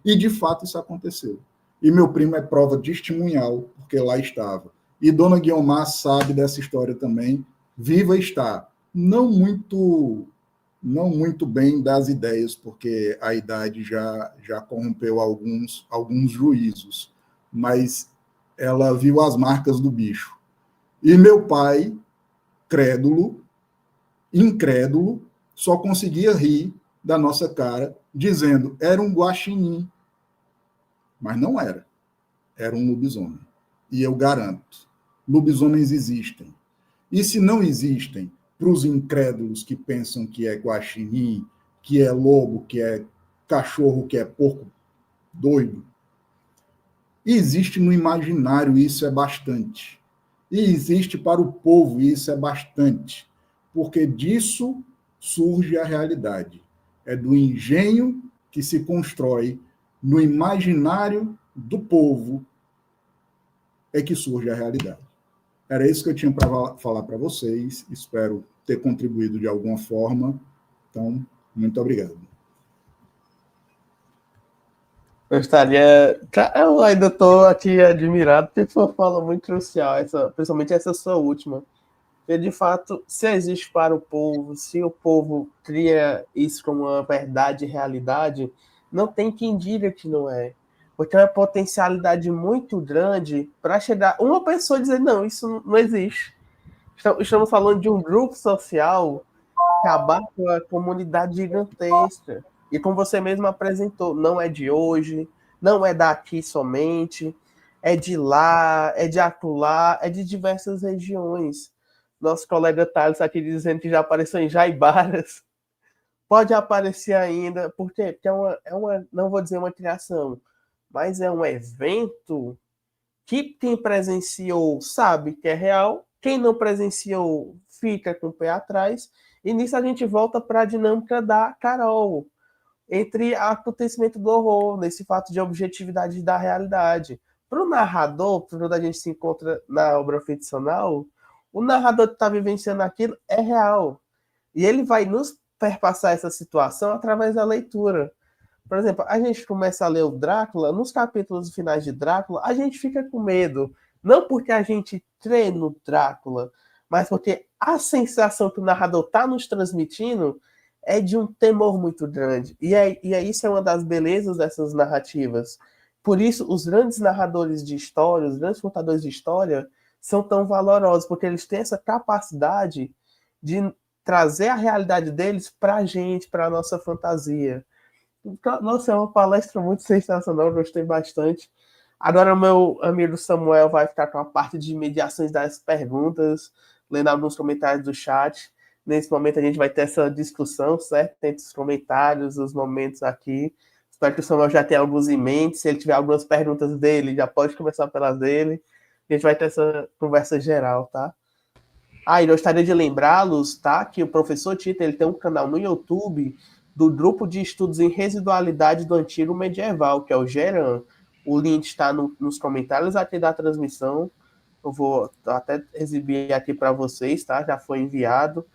E, de fato, isso aconteceu. E meu primo é prova testemunhal, porque lá estava. E Dona Guiomar sabe dessa história também. Viva está. Não muito bem das ideias, porque a idade já corrompeu alguns juízos. Mas ela viu as marcas do bicho. E meu pai, incrédulo, só conseguia rir da nossa cara, dizendo: era um guaxinim. Mas não era. Era um lobisomem. E eu garanto, lobisomens existem. E se não existem, para os incrédulos que pensam que é guaxinim, que é lobo, que é cachorro, que é porco doido, existe no imaginário, isso é bastante. E existe para o povo, isso é bastante. Porque disso surge a realidade. É do engenho que se constrói no imaginário do povo é que surge a realidade. Era isso que eu tinha para falar para vocês. Espero ter contribuído de alguma forma. Então, muito obrigado. Eu ainda estou aqui admirado, porque foi uma fala muito crucial, principalmente essa sua última. Porque, de fato, se existe para o povo, se o povo cria isso como uma verdade e realidade, não tem quem diga que não é. Porque é uma potencialidade muito grande para chegar uma pessoa e dizer, não, isso não existe. Estamos falando de um grupo social que abarca uma comunidade gigantesca. E como você mesmo apresentou, não é de hoje, não é daqui somente, é de lá, é de acolá, é de diversas regiões. Nosso colega Thales aqui dizendo que já apareceu em Jaibaras. Pode aparecer ainda, porque não vou dizer uma criação, mas é um evento que quem presenciou sabe que é real, quem não presenciou fica com o pé atrás, e nisso a gente volta para a dinâmica da Carol, entre acontecimento do horror, nesse fato de objetividade da realidade. Para o narrador, quando a gente se encontra na obra ficcional, o narrador que está vivenciando aquilo é real. E ele vai nos perpassar essa situação através da leitura. Por exemplo, a gente começa a ler o Drácula, nos capítulos finais de Drácula, a gente fica com medo. Não porque a gente crê no Drácula, mas porque a sensação que o narrador está nos transmitindo é de um temor muito grande. E isso é uma das belezas dessas narrativas. Por isso, os grandes narradores de história, os grandes contadores de história, são tão valorosos, porque eles têm essa capacidade de trazer a realidade deles para a gente, para a nossa fantasia. Nossa, é uma palestra muito sensacional, gostei bastante. Agora o meu amigo Samuel vai ficar com a parte de mediações das perguntas, lendo alguns comentários do chat. Nesse momento a gente vai ter essa discussão, certo? Entre os comentários, os momentos aqui. Espero que o Samuel já tenha alguns em mente. Se ele tiver algumas perguntas dele, já pode começar pelas dele. A gente vai ter essa conversa geral, tá? Ah, e gostaria de lembrá-los, tá? Que o professor Tito ele tem um canal no YouTube do Grupo de Estudos em Residualidade do Antigo Medieval, que é o GERAN. O link está nos comentários aqui da transmissão. Eu vou até exibir aqui para vocês, tá? Já foi enviado.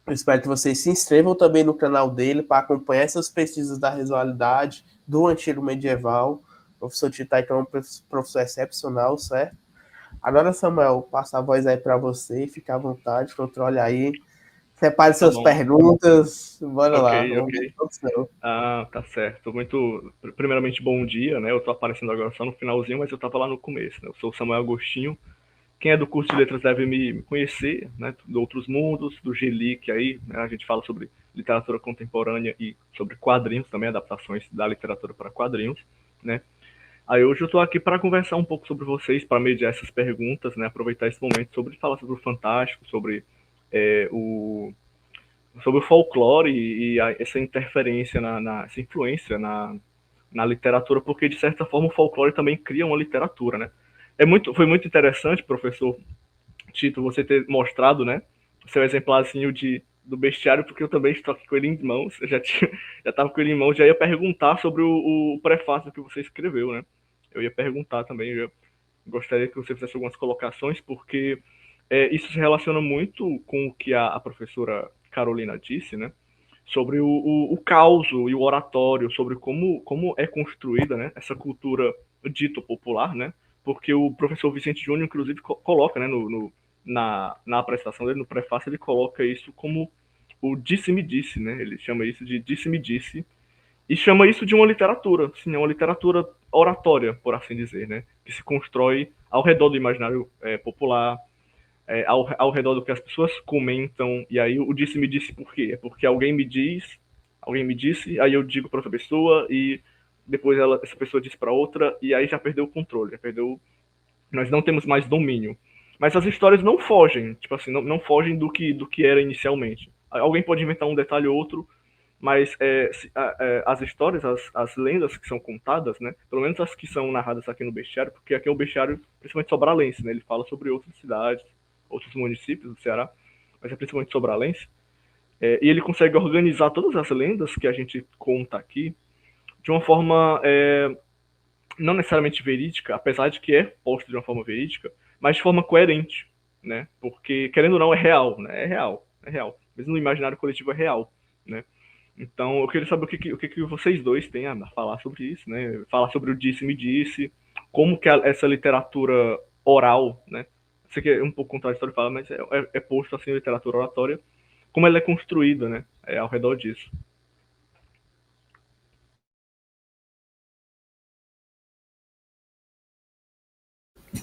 Eu espero que vocês se inscrevam também no canal dele para acompanhar essas pesquisas da residualidade do Antigo Medieval. O professor Tito é um professor excepcional, certo? Agora, Samuel, passa a voz aí para você, fica à vontade, controle aí. Separe Tá suas bom. perguntas. Bora lá, Ok, vamos ver ok. o seu. Tá certo. Primeiramente, bom dia, né? Eu tô aparecendo agora só no finalzinho, mas eu tava lá no começo, né? Eu sou o Samuel Agostinho. Quem é do curso de letras deve me conhecer, né? De Outros Mundos, do GLIC aí, né? A gente fala sobre literatura contemporânea e sobre quadrinhos também, adaptações da literatura para quadrinhos, né? Aí hoje eu estou aqui para conversar um pouco sobre vocês, para mediar essas perguntas, né? Aproveitar esse momento sobre falar sobre o fantástico, sobre é, o sobre o folclore essa interferência essa influência na literatura, porque de certa forma o folclore também cria uma literatura, né? Foi muito interessante, professor Tito, você ter mostrado, né, o seu exemplarzinho do bestiário, porque eu também estou aqui com ele em mãos, eu já estava com ele em mãos, já ia perguntar sobre o prefácio que você escreveu, né? Eu ia perguntar também, eu gostaria que você fizesse algumas colocações, porque isso se relaciona muito com o que a professora Carolina disse, né? Sobre o caos e o oratório, sobre como é construída, né, essa cultura dito popular, né? Porque o professor Vicente Júnior, inclusive, coloca, né, na apresentação dele, no prefácio, ele coloca isso como o disse-me-disse, né? Ele chama isso de disse-me-disse e chama isso de uma literatura, sim, é uma literatura oratória, por assim dizer, né? Que se constrói ao redor do imaginário popular, ao redor do que as pessoas comentam, e aí o disse-me disse por quê? É porque alguém me disse, aí eu digo para outra pessoa, e depois essa pessoa diz para outra, e aí já perdeu o controle, já perdeu. Nós não temos mais domínio. Mas as histórias não fogem, tipo assim, não fogem do que era inicialmente. Alguém pode inventar um detalhe ou outro, mas as histórias, as lendas que são contadas, né, pelo menos as que são narradas aqui no bestiário, porque aqui é o bestiário principalmente sobralense, né, ele fala sobre outras cidades, outros municípios do Ceará, mas é principalmente sobralense, e ele consegue organizar todas as lendas que a gente conta aqui de uma forma não necessariamente verídica, apesar de que é posto de uma forma verídica, mas de forma coerente, né, porque querendo ou não é real, né, é real, mesmo no imaginário coletivo é real, né. Então, eu queria saber o que vocês dois têm a falar sobre isso, né? Falar sobre o disse-me-disse, como que essa literatura oral, né? sei que é um pouco contraditório falar, mas é posto assim, literatura oratória, como ela é construída, né? Ao redor disso.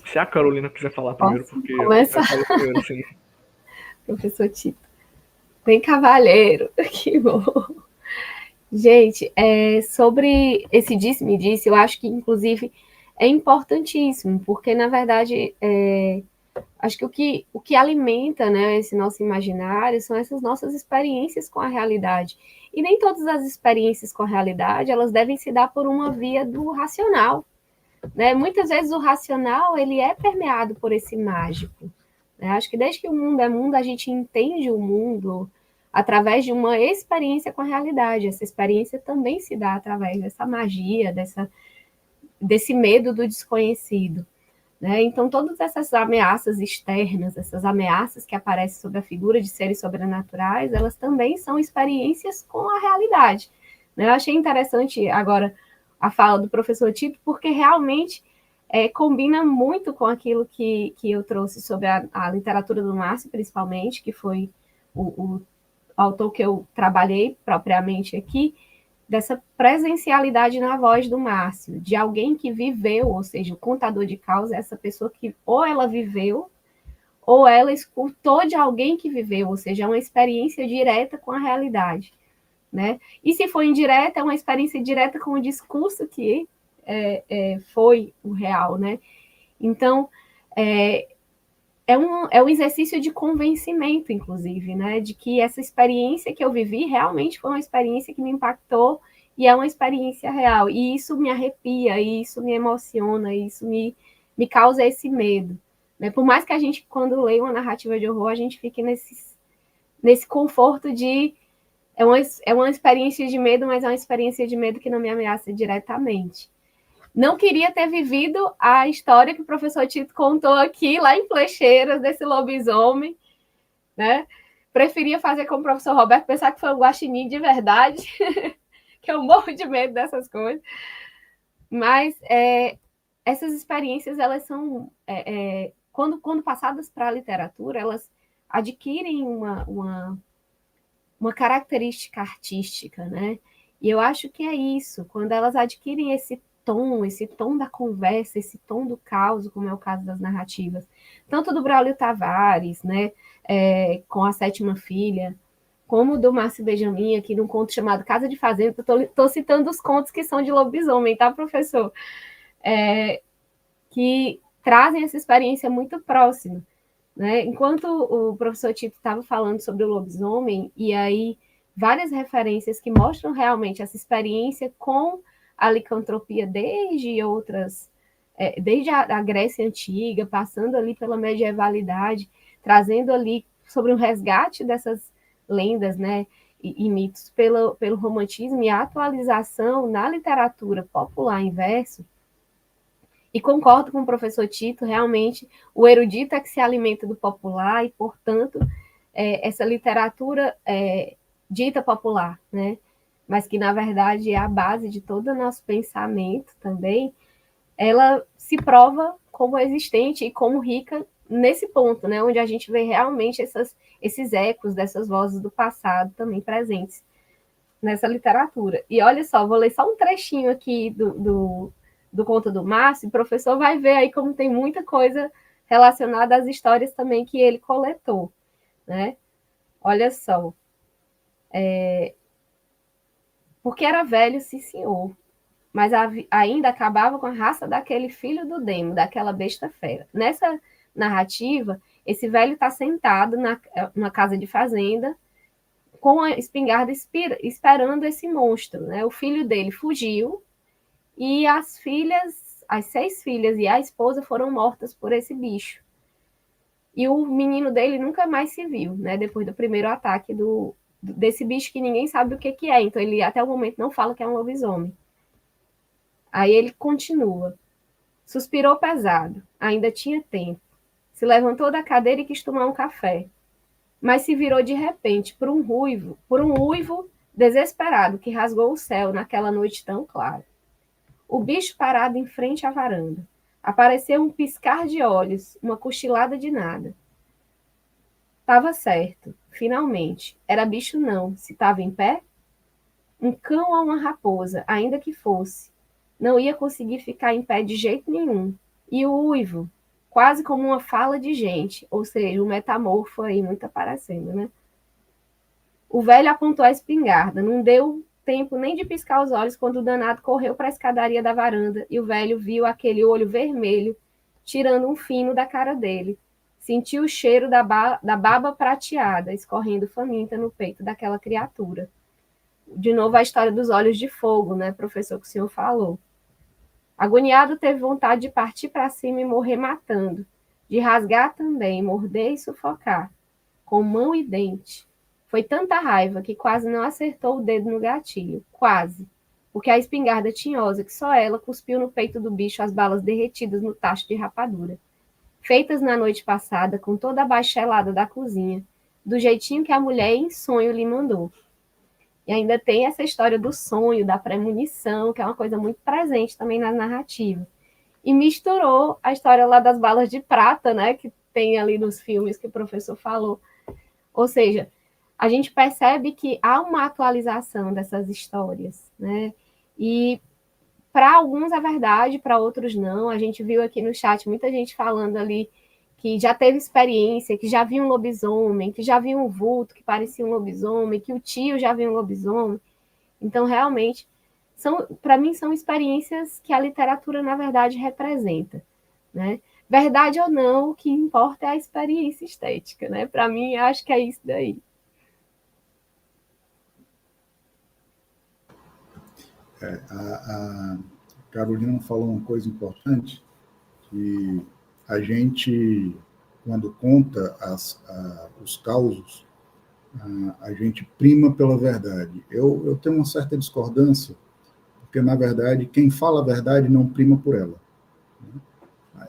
Se a Carolina quiser falar primeiro, Posso porque começar? eu falo primeiro, assim. Professor Tito. Bem cavalheiro, que bom. Gente, sobre esse disse-me-disse, eu acho que, inclusive, é importantíssimo, porque, na verdade, acho que o que alimenta, né, esse nosso imaginário são essas nossas experiências com a realidade. E nem todas as experiências com a realidade, elas devem se dar por uma via do racional, né? Muitas vezes o racional, ele é permeado por esse mágico. Né? Acho que desde que o mundo é mundo, a gente entende o mundo através de uma experiência com a realidade. Essa experiência também se dá através dessa magia, desse medo do desconhecido. Né? Então, todas essas ameaças externas, essas ameaças que aparecem sobre a figura de seres sobrenaturais, elas também são experiências com a realidade. Né? Eu achei interessante agora a fala do professor Tito, porque realmente combina muito com aquilo que eu trouxe sobre a literatura do Márcio, principalmente, que foi o autor que eu trabalhei propriamente aqui, dessa presencialidade na voz do Márcio, de alguém que viveu, ou seja, o contador de causa é essa pessoa que ou ela viveu, ou ela escutou de alguém que viveu, ou seja, é uma experiência direta com a realidade. Né? E se for indireta, é uma experiência direta com o discurso que foi o real. Né? Então, é um exercício de convencimento, inclusive, né? De que essa experiência que eu vivi realmente foi uma experiência que me impactou e é uma experiência real. E isso me arrepia, e isso me emociona, e isso me causa esse medo. Né? Por mais que a gente, quando lê uma narrativa de horror, a gente fique nesse conforto de... É uma experiência de medo, mas é uma experiência de medo que não me ameaça diretamente. Não queria ter vivido a história que o professor Tito contou aqui, lá em Flecheiras, desse lobisomem, né? Preferia fazer como o professor Roberto, pensar que foi um guaxinim de verdade, que eu morro de medo dessas coisas. Mas essas experiências, elas são, quando passadas para a literatura, elas adquirem uma característica artística, né? E eu acho que é isso, quando elas adquirem esse tom da conversa, esse tom do caos, como é o caso das narrativas, tanto do Braulio Tavares, né, com A Sétima Filha, como do Márcio Benjamin, aqui num conto chamado Casa de Fazenda. Estou citando os contos que são de lobisomem, tá, professor? Que trazem essa experiência muito próxima. Né? Enquanto o professor Tito estava falando sobre o lobisomem, e aí várias referências que mostram realmente essa experiência com a licantropia desde a Grécia Antiga, passando ali pela medievalidade, trazendo ali sobre o resgate dessas lendas, né, e mitos pelo romantismo e a atualização na literatura popular em verso. E concordo com o professor Tito, realmente, o erudito é que se alimenta do popular e, portanto, essa literatura dita popular, né? Mas que, na verdade, é a base de todo o nosso pensamento também, ela se prova como existente e como rica nesse ponto, né? Onde a gente vê realmente esses ecos dessas vozes do passado também presentes nessa literatura. E olha só, vou ler só um trechinho aqui do conto do Márcio, o professor vai ver aí como tem muita coisa relacionada às histórias também que ele coletou, né? Olha só. Porque era velho, sim, senhor, mas ainda acabava com a raça daquele filho do demo, daquela besta fera. Nessa narrativa, esse velho está sentado na casa de fazenda, com a espingarda esperando esse monstro, né? O filho dele fugiu, e as 6 filhas e a esposa foram mortas por esse bicho. E o menino dele nunca mais se viu, né? Depois do primeiro ataque desse bicho que ninguém sabe o que é. Então ele até o momento não fala que é um lobisomem. Aí ele continua. Suspirou pesado. Ainda tinha tempo. Se levantou da cadeira e quis tomar um café. Mas se virou de repente por um uivo desesperado que rasgou o céu naquela noite tão clara. O bicho parado em frente à varanda. Apareceu um piscar de olhos, uma cochilada de nada. Tava certo, finalmente. Era bicho não, se tava em pé. Um cão ou uma raposa, ainda que fosse. Não ia conseguir ficar em pé de jeito nenhum. E o uivo, quase como uma fala de gente, ou seja, o metamorfo aí muito aparecendo, né? O velho apontou a espingarda, não deu tempo nem de piscar os olhos quando o danado correu para a escadaria da varanda e o velho viu aquele olho vermelho tirando um fino da cara dele. Sentiu o cheiro da baba prateada escorrendo faminta no peito daquela criatura. De novo a história dos olhos de fogo, né, professor, que o senhor falou. Agoniado, teve vontade de partir para cima e morrer matando, de rasgar também, morder e sufocar, com mão e dente. Foi tanta raiva que quase não acertou o dedo no gatilho, quase, porque a espingarda tinhosa que só ela cuspiu no peito do bicho as balas derretidas no tacho de rapadura, feitas na noite passada com toda a bachelada da cozinha, do jeitinho que a mulher em sonho lhe mandou. E ainda tem essa história do sonho, da premonição, que é uma coisa muito presente também na narrativa. E misturou a história lá das balas de prata, né, que tem ali nos filmes que o professor falou. Ou seja, a gente percebe que há uma atualização dessas histórias, né? E para alguns é verdade, para outros não. A gente viu aqui no chat muita gente falando ali que já teve experiência, que já viu um lobisomem, que já viu um vulto que parecia um lobisomem, que o tio já viu um lobisomem. Então, realmente, para mim, são experiências que a literatura, na verdade, representa, né? Verdade ou não, o que importa é a experiência estética, né? Para mim, acho que é isso daí. A Carolina falou uma coisa importante, que a gente, quando conta os causos, a gente prima pela verdade. Eu tenho uma certa discordância, porque, na verdade, quem fala a verdade não prima por ela.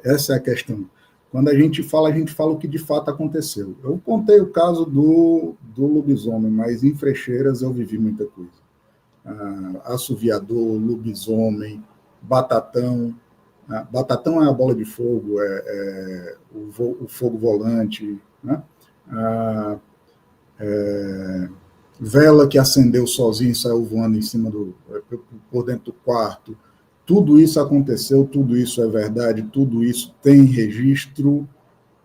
Essa é a questão. Quando a gente fala o que de fato aconteceu. Eu contei o caso do lobisomem, mas em Frecheiras eu vivi muita coisa. Assoviador, lobisomem, batatão. Batatão é a bola de fogo, o fogo volante, né? Vela que acendeu sozinho e saiu voando em cima por dentro do quarto. Tudo isso aconteceu, tudo isso é verdade, tudo isso tem registro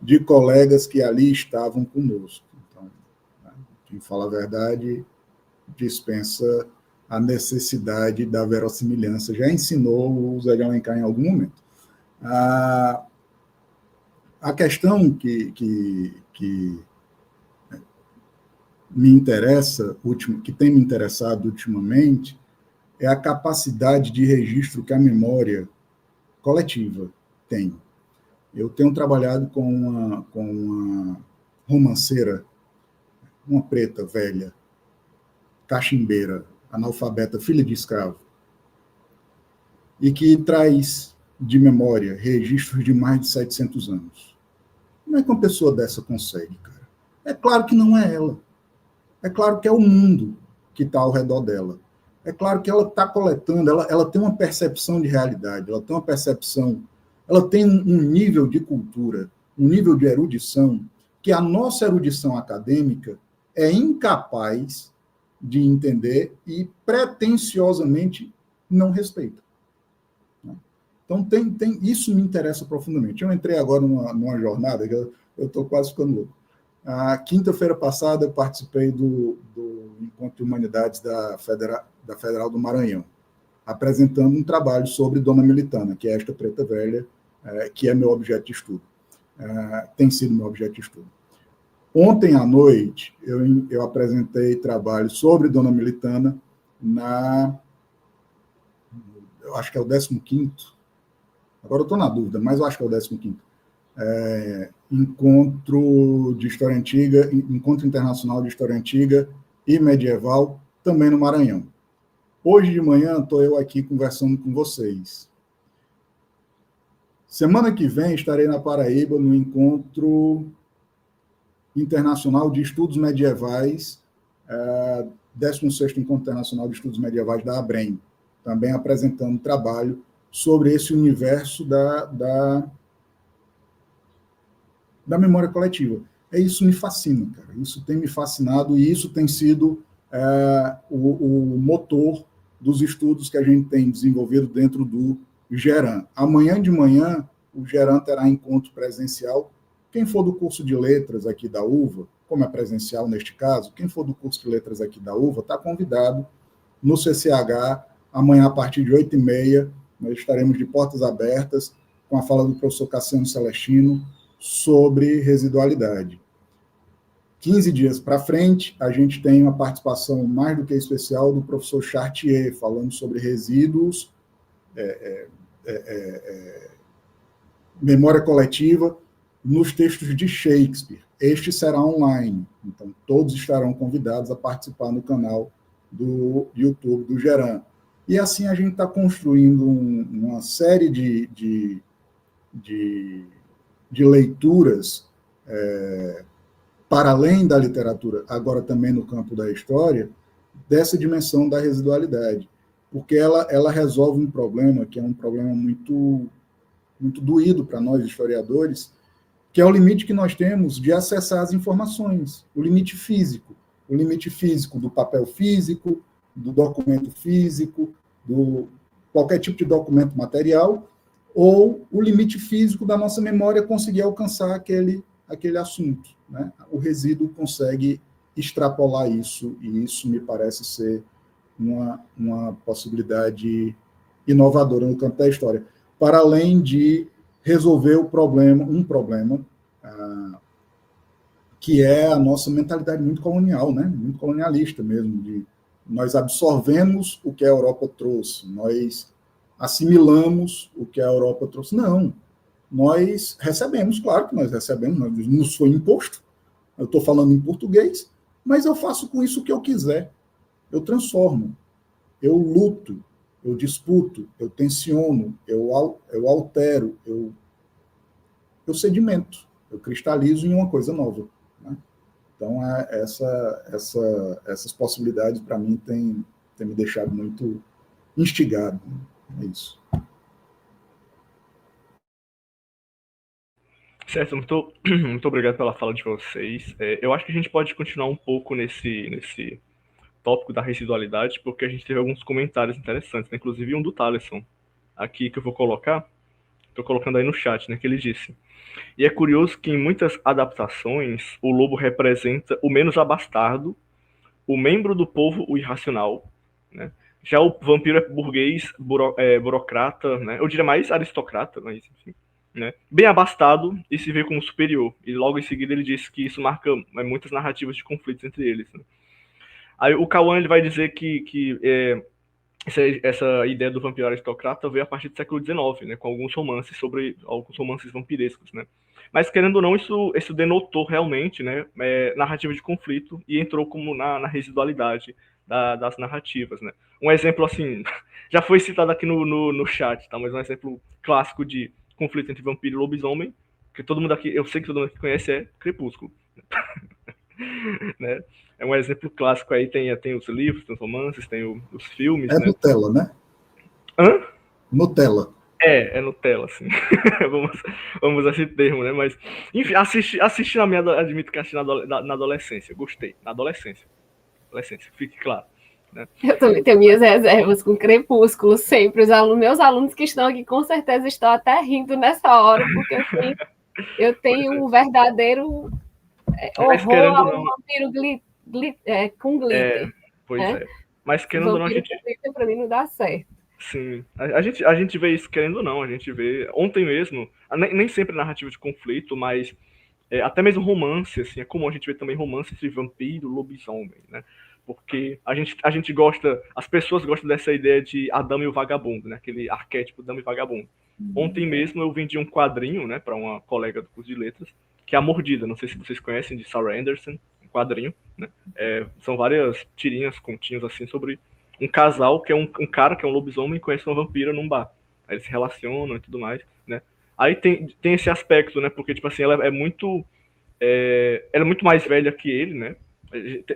de colegas que ali estavam conosco. Então, quem fala a verdade dispensa a necessidade da verossimilhança. Já ensinou o Zé de Alencar em algum momento. A questão que me interessa, que tem me interessado ultimamente, é a capacidade de registro que a memória coletiva tem. Eu tenho trabalhado com uma romanceira, uma preta velha, cachimbeira, analfabeta, filha de escravo, e que traz de memória registros de mais de 700 anos. Como é que uma pessoa dessa consegue, cara? É claro que não é ela. É claro que é o mundo que está ao redor dela. É claro que ela está coletando, ela tem uma percepção de realidade, ela tem uma percepção, ela tem um nível de cultura, um nível de erudição, que a nossa erudição acadêmica é incapaz de entender e pretensiosamente não respeita. Então, isso me interessa profundamente. Eu entrei agora numa jornada, que eu estou quase ficando louco. A quinta-feira passada, eu participei do Encontro de Humanidades da Federal do Maranhão, apresentando um trabalho sobre Dona Militana, que é esta preta velha, que é meu objeto de estudo. Tem sido meu objeto de estudo. Ontem à noite, eu apresentei trabalho sobre Dona Militana eu acho que é o 15º, agora eu estou na dúvida, mas eu acho que é o 15º, Encontro de História Antiga, Encontro Internacional de História Antiga e Medieval, também no Maranhão. Hoje de manhã estou eu aqui conversando com vocês. Semana que vem estarei na Paraíba no Encontro Internacional de Estudos Medievais, 16º Encontro Internacional de Estudos Medievais da ABREM, também apresentando trabalho sobre esse universo da memória coletiva. Isso me fascina, cara. Isso tem me fascinado e isso tem sido o motor dos estudos que a gente tem desenvolvido dentro do Geran. Amanhã de manhã, o Geran terá encontro presencial. Quem for do curso de letras aqui da UVA, como é presencial neste caso, quem for do curso de letras aqui da UVA está convidado no CCH, amanhã a partir de 8h30, nós estaremos de portas abertas com a fala do professor Cassiano Celestino sobre residualidade. 15 dias para frente, a gente tem uma participação mais do que especial do professor Chartier, falando sobre resíduos, memória coletiva, nos textos de Shakespeare. Este será online, então todos estarão convidados a participar no canal do YouTube do Geran. E assim a gente está construindo uma série de leituras para além da literatura, agora também no campo da história, dessa dimensão da residualidade, porque ela resolve um problema que é um problema muito, muito doído para nós historiadores, que é o limite que nós temos de acessar as informações, o limite físico do papel físico, do documento físico, do qualquer tipo de documento material, ou o limite físico da nossa memória conseguir alcançar aquele assunto, né? O resíduo consegue extrapolar isso, e isso me parece ser uma possibilidade inovadora no campo da história, para além de resolver um problema que é a nossa mentalidade muito colonial, né? Muito colonialista mesmo, de nós absorvemos o que a Europa trouxe, nós assimilamos o que a Europa trouxe. Não, nós recebemos, claro que nós recebemos, nos foi imposto, eu estou falando em português, mas eu faço com isso o que eu quiser, eu transformo, eu luto, eu disputo, eu tensiono, eu altero, eu sedimento, eu cristalizo em uma coisa nova, né? Então, essas possibilidades, para mim, têm me deixado muito instigado, né? É isso. Certo, muito obrigado pela fala de vocês. Eu acho que a gente pode continuar um pouco nesse tópico da residualidade, porque a gente teve alguns comentários interessantes, né? Inclusive um do Thaleson, aqui que eu vou colocar, estou colocando aí no chat, né, que ele disse: e é curioso que em muitas adaptações o lobo representa o menos abastado, o membro do povo, o irracional, né? Já o vampiro é burguês, burocrata, né? Eu diria mais aristocrata, mas enfim, né? Bem abastado e se vê como superior. E logo em seguida ele disse que isso marca muitas narrativas de conflitos entre eles, né? Aí o Cauã ele vai dizer que essa ideia do vampiro aristocrata veio a partir do século XIX, né, com alguns romances vampirescos, né. Mas, querendo ou não, isso denotou realmente, né, narrativa de conflito e entrou como na residualidade das narrativas, né. Um exemplo, assim, já foi citado aqui no chat, tá, mas um exemplo clássico de conflito entre vampiro e lobisomem, que todo mundo aqui, eu sei que todo mundo aqui conhece, é Crepúsculo. Né? É um exemplo clássico aí, tem os livros, tem os romances, tem os filmes. É, né? Nutella, né? Hã? Nutella. É Nutella, assim. vamos a esse termo, né? Mas, enfim, assisti na minha, admito que assisti na adolescência, gostei, na adolescência, fique claro. Né? Eu também tenho minhas reservas com Crepúsculo, sempre. Meus alunos que estão aqui com certeza estão até rindo nessa hora, porque eu tenho um verdadeiro horror ao vampiro com glitter. Pois é. Mas querendo ou não, a gente... glitter pra mim não dá certo. Sim. A gente vê isso, querendo ou não, a gente vê... Ontem mesmo, nem sempre narrativa de conflito, mas até mesmo romance, assim, é comum a gente ver também romance entre vampiro e lobisomem, né? Porque a gente gosta, as pessoas gostam dessa ideia de a dama e o vagabundo, né? Aquele arquétipo dama e vagabundo. Ontem mesmo eu vendi um quadrinho, né, para uma colega do curso de letras, que é A Mordida, não sei se vocês conhecem, de Sarah Anderson, um quadrinho, né? São várias tirinhas, continhos assim, sobre um casal que é um cara que é um lobisomem e conhece uma vampira num bar. Aí eles se relacionam e tudo mais, né? Aí tem esse aspecto, né, porque, tipo assim, ela é muito mais velha que ele, né?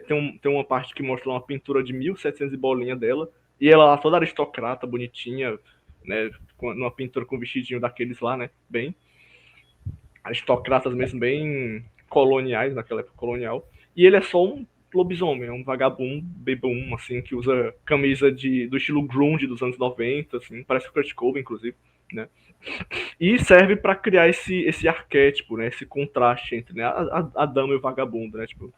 Tem uma parte que mostra uma pintura de 1700 e bolinha dela, e ela toda aristocrata, bonitinha, né? Numa pintura com vestidinho daqueles lá, né? Bem aristocratas mesmo, bem coloniais, naquela época colonial. E ele é só um lobisomem, é um vagabundo, bebum, assim, que usa camisa do estilo grunge dos anos 90, assim, parece o Kurt Cobain, inclusive, né? E serve para criar esse arquétipo, né? Esse contraste entre, né, a dama e o vagabundo, né? Tipo,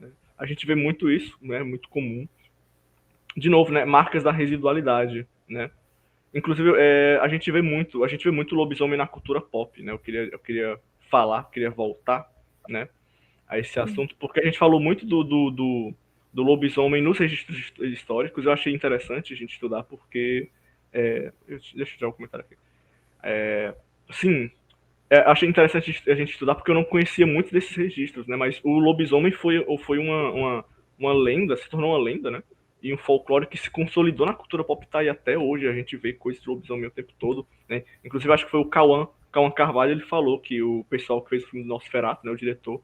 né? A gente vê muito isso, né? Muito comum. De novo, né? Marcas da residualidade, né? Inclusive, a gente vê muito lobisomem na cultura pop, né? Eu queria voltar, né? A esse assunto, porque a gente falou muito do lobisomem nos registros históricos. Eu achei interessante a gente estudar, porque. Deixa eu tirar um comentário aqui. Sim, achei interessante a gente estudar, porque eu não conhecia muito desses registros, né? Mas o lobisomem foi uma lenda, se tornou uma lenda, né? E um folclore que se consolidou na cultura pop, tá aí até hoje. A gente vê coisas de lobisomem o tempo todo, né? Inclusive, acho que foi o Cauã Carvalho, ele falou que o pessoal que fez o filme do Nosferatu, né? O diretor.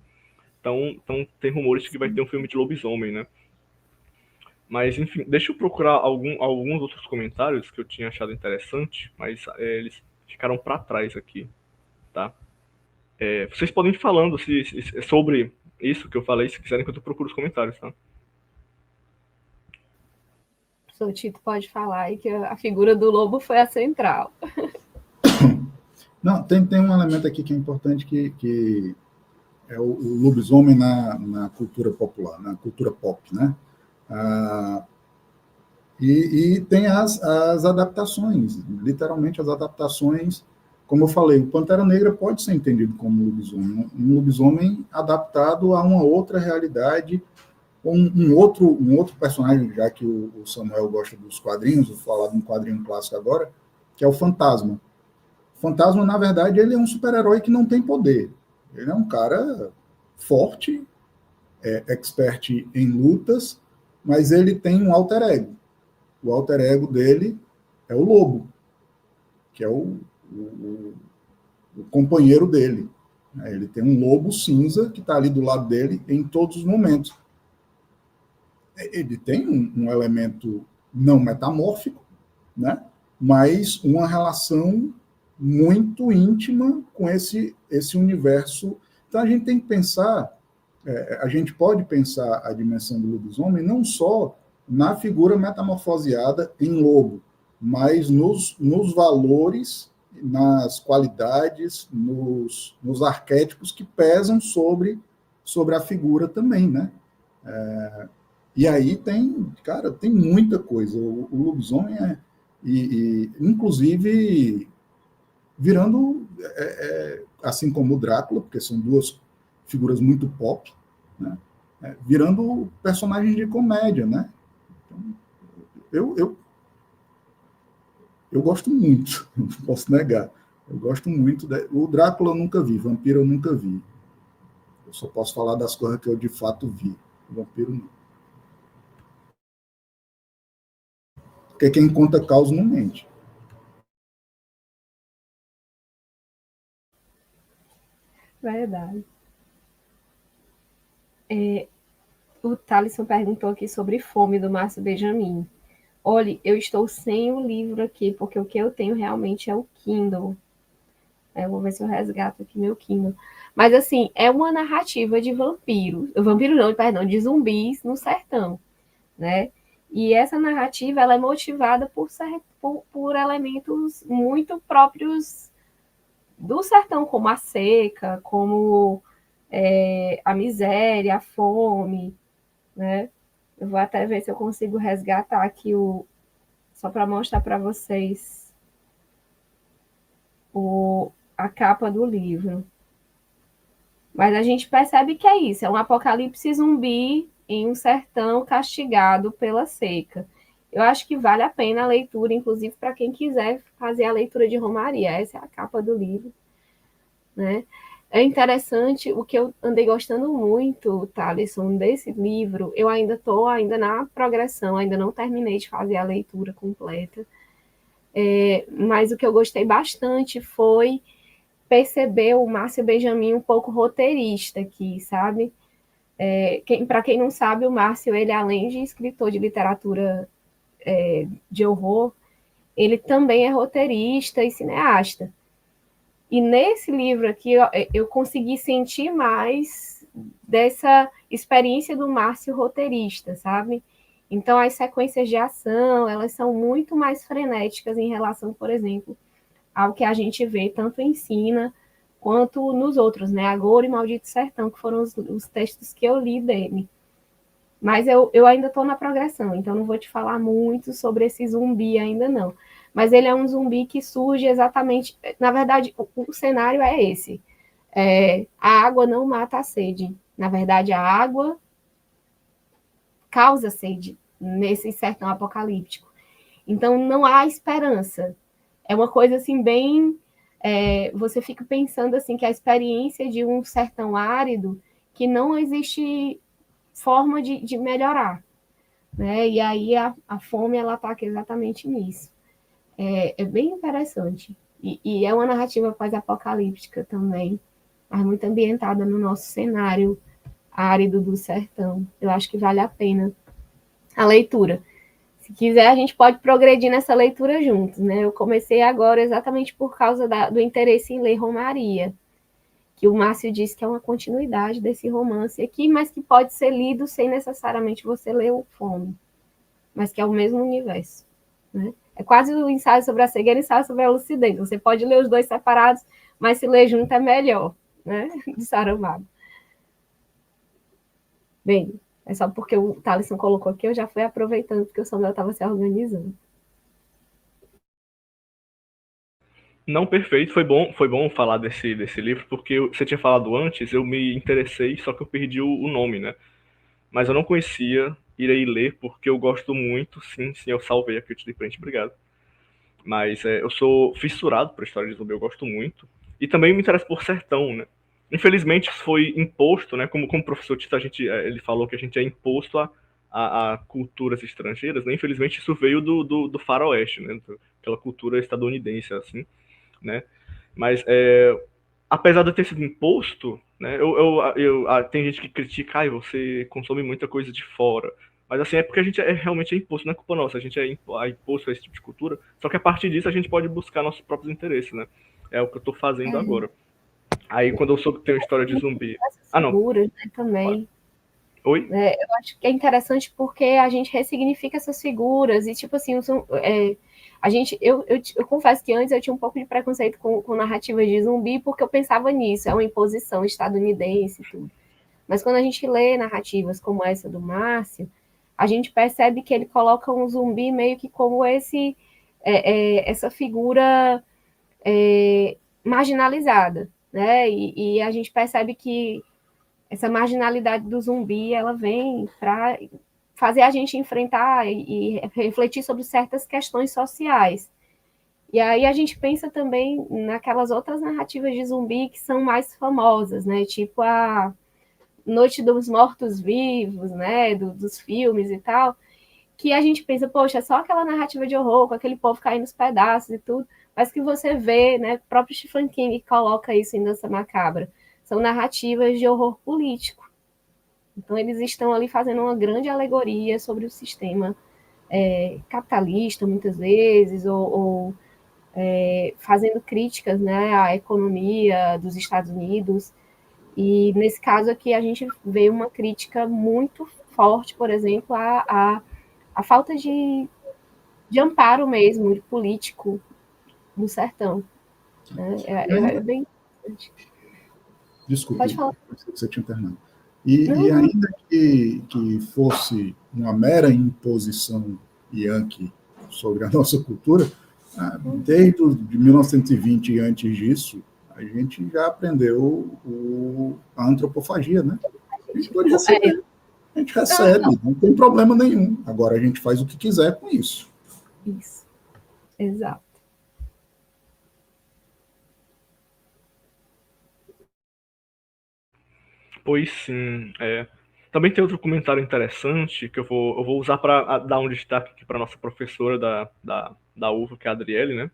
Então tem rumores de que vai ter um filme de lobisomem, né? Mas, enfim, deixa eu procurar alguns outros comentários que eu tinha achado interessante, mas eles ficaram para trás aqui, tá? Vocês podem ir falando sobre isso que eu falei, se quiserem, que eu procuro os comentários, tá? O professor Tito pode falar aí que a figura do lobo foi a central. Não, tem um elemento aqui que é importante, que é o lobisomem na cultura popular, na cultura pop, né? E tem as adaptações, literalmente as adaptações. Como eu falei, o Pantera Negra pode ser entendido como lobisomem, um lobisomem adaptado a uma outra realidade, um outro personagem, já que o Samuel gosta dos quadrinhos, vou falar de um quadrinho clássico agora, que é o Fantasma. O Fantasma, na verdade, ele é um super-herói que não tem poder. Ele é um cara forte, expert em lutas, mas ele tem um alter ego. O alter ego dele é o lobo, que é o companheiro dele. Ele tem um lobo cinza que está ali do lado dele em todos os momentos. Ele tem um elemento não metamórfico, né? Mas uma relação muito íntima com esse universo. Então a gente tem que pensar, a gente pode pensar a dimensão do lobisomem não só na figura metamorfoseada em lobo, mas nos valores, nas qualidades, nos arquétipos que pesam sobre a figura também, né? E aí tem muita coisa. O lobisomem inclusive, virando, assim como o Drácula, porque são duas figuras muito pop, né? Virando personagens de comédia, né? Então, eu gosto muito, não posso negar. Eu gosto muito. O Drácula eu nunca vi, vampiro eu nunca vi. Eu só posso falar das coisas que eu de fato vi. O vampiro não. Porque quem conta causa não mente. Verdade. O Thalisson perguntou aqui sobre Fome, do Márcio Benjamin. Olha, eu estou sem o livro aqui, porque o que eu tenho realmente é o Kindle. Eu vou ver se eu resgato aqui meu Kindle. Mas, assim, é uma narrativa de vampiros. Vampiro não, perdão, de zumbis no sertão, né? E essa narrativa, ela é motivada por elementos muito próprios do sertão, como a seca, como a miséria, a fome, né? Eu vou até ver se eu consigo resgatar aqui só para mostrar para vocês a capa do livro. Mas a gente percebe que é isso, é um apocalipse zumbi em um sertão castigado pela seca. Eu acho que vale a pena a leitura, inclusive para quem quiser fazer a leitura de Romaria. Essa é a capa do livro, né? É interessante, o que eu andei gostando muito, Thalisson, desse livro, eu ainda estou na progressão, ainda não terminei de fazer a leitura completa, mas o que eu gostei bastante foi perceber o Márcio Benjamin um pouco roteirista aqui, sabe? Para quem não sabe, o Márcio, ele além de escritor de literatura de horror, ele também é roteirista e cineasta. E nesse livro aqui eu consegui sentir mais dessa experiência do Márcio roteirista, sabe? Então as sequências de ação, elas são muito mais frenéticas em relação, por exemplo, ao que a gente vê tanto em Sina quanto nos outros, né? Agora e Maldito Sertão, que foram os textos que eu li dele. Mas eu ainda estou na progressão, então não vou te falar muito sobre esse zumbi ainda não. Mas ele é um zumbi que surge exatamente... Na verdade, o cenário é esse. A água não mata a sede. Na verdade, a água causa sede nesse sertão apocalíptico. Então, não há esperança. É uma coisa assim bem... você fica pensando assim que a experiência de um sertão árido, que não existe forma de melhorar, né? E aí a fome, ela ataca exatamente nisso. É bem interessante. E é uma narrativa pós-apocalíptica também, mas muito ambientada no nosso cenário árido do sertão. Eu acho que vale a pena a leitura. Se quiser, a gente pode progredir nessa leitura juntos, né? Eu comecei agora exatamente por causa do interesse em ler Romaria, que o Márcio disse que é uma continuidade desse romance aqui, mas que pode ser lido sem necessariamente você ler o Fome, mas que é o mesmo universo, né? É quase o ensaio sobre a cegueira e o ensaio sobre a lucidez. Você pode ler os dois separados, mas se ler junto é melhor, né? De Saramago. Bem, é só porque o Thaleson colocou aqui, eu já fui aproveitando, porque o Samuel estava se organizando. Não, perfeito. Foi bom falar desse livro, porque você tinha falado antes, eu me interessei, só que eu perdi o nome, né? Mas eu não conhecia, irei ler, porque eu gosto muito. Sim, eu salvei aqui, eu te dei print, obrigado. Mas eu sou fissurado por história de zumbi, eu gosto muito. E também me interesso por sertão, né? Infelizmente isso foi imposto, né? Como o professor Tito, ele falou que a gente é imposto a culturas estrangeiras, né? Infelizmente isso veio do faroeste, né? Aquela cultura estadunidense, assim, né? Mas apesar de ter sido imposto, né? Tem gente que critica, você consome muita coisa de fora. Mas assim, é porque a gente realmente é imposto, não é culpa nossa, a gente é imposto a esse tipo de cultura, só que a partir disso a gente pode buscar nossos próprios interesses, né? É o que eu tô fazendo agora. Aí quando eu soube que tem uma história de zumbi... não. Figuras, né, também. Oi? Eu acho que é interessante porque a gente ressignifica essas figuras e, tipo assim, eu confesso que antes eu tinha um pouco de preconceito com narrativas de zumbi porque eu pensava nisso, é uma imposição estadunidense e tudo. Mas quando a gente lê narrativas como essa do Márcio, a gente percebe que ele coloca um zumbi meio que como essa figura marginalizada, né? E a gente percebe que essa marginalidade do zumbi, ela vem para fazer a gente enfrentar e refletir sobre certas questões sociais. E aí a gente pensa também naquelas outras narrativas de zumbi que são mais famosas, né? Tipo a Noite dos Mortos-Vivos, né? Dos filmes e tal, que a gente pensa, poxa, é só aquela narrativa de horror, com aquele povo caindo nos pedaços e tudo, mas que você vê, né? O próprio Stephen King coloca isso em Dança Macabra. São narrativas de horror político. Então, eles estão ali fazendo uma grande alegoria sobre o sistema capitalista, muitas vezes, ou fazendo críticas, né, à economia dos Estados Unidos. E, nesse caso aqui, a gente vê uma crítica muito forte, por exemplo, à falta de amparo mesmo, político, no sertão. Né? É bem interessante. Desculpe, pode falar. Você tinha terminado. E ainda que fosse uma mera imposição yankee sobre a nossa cultura, desde 1920 e antes disso, a gente já aprendeu a antropofagia, né? A gente pode receber. A gente recebe, não tem problema nenhum. Agora a gente faz o que quiser com isso. Isso, exato. Pois sim. Também tem outro comentário interessante que eu vou usar para dar um destaque aqui para nossa professora da UFA, que é a Adriele, né?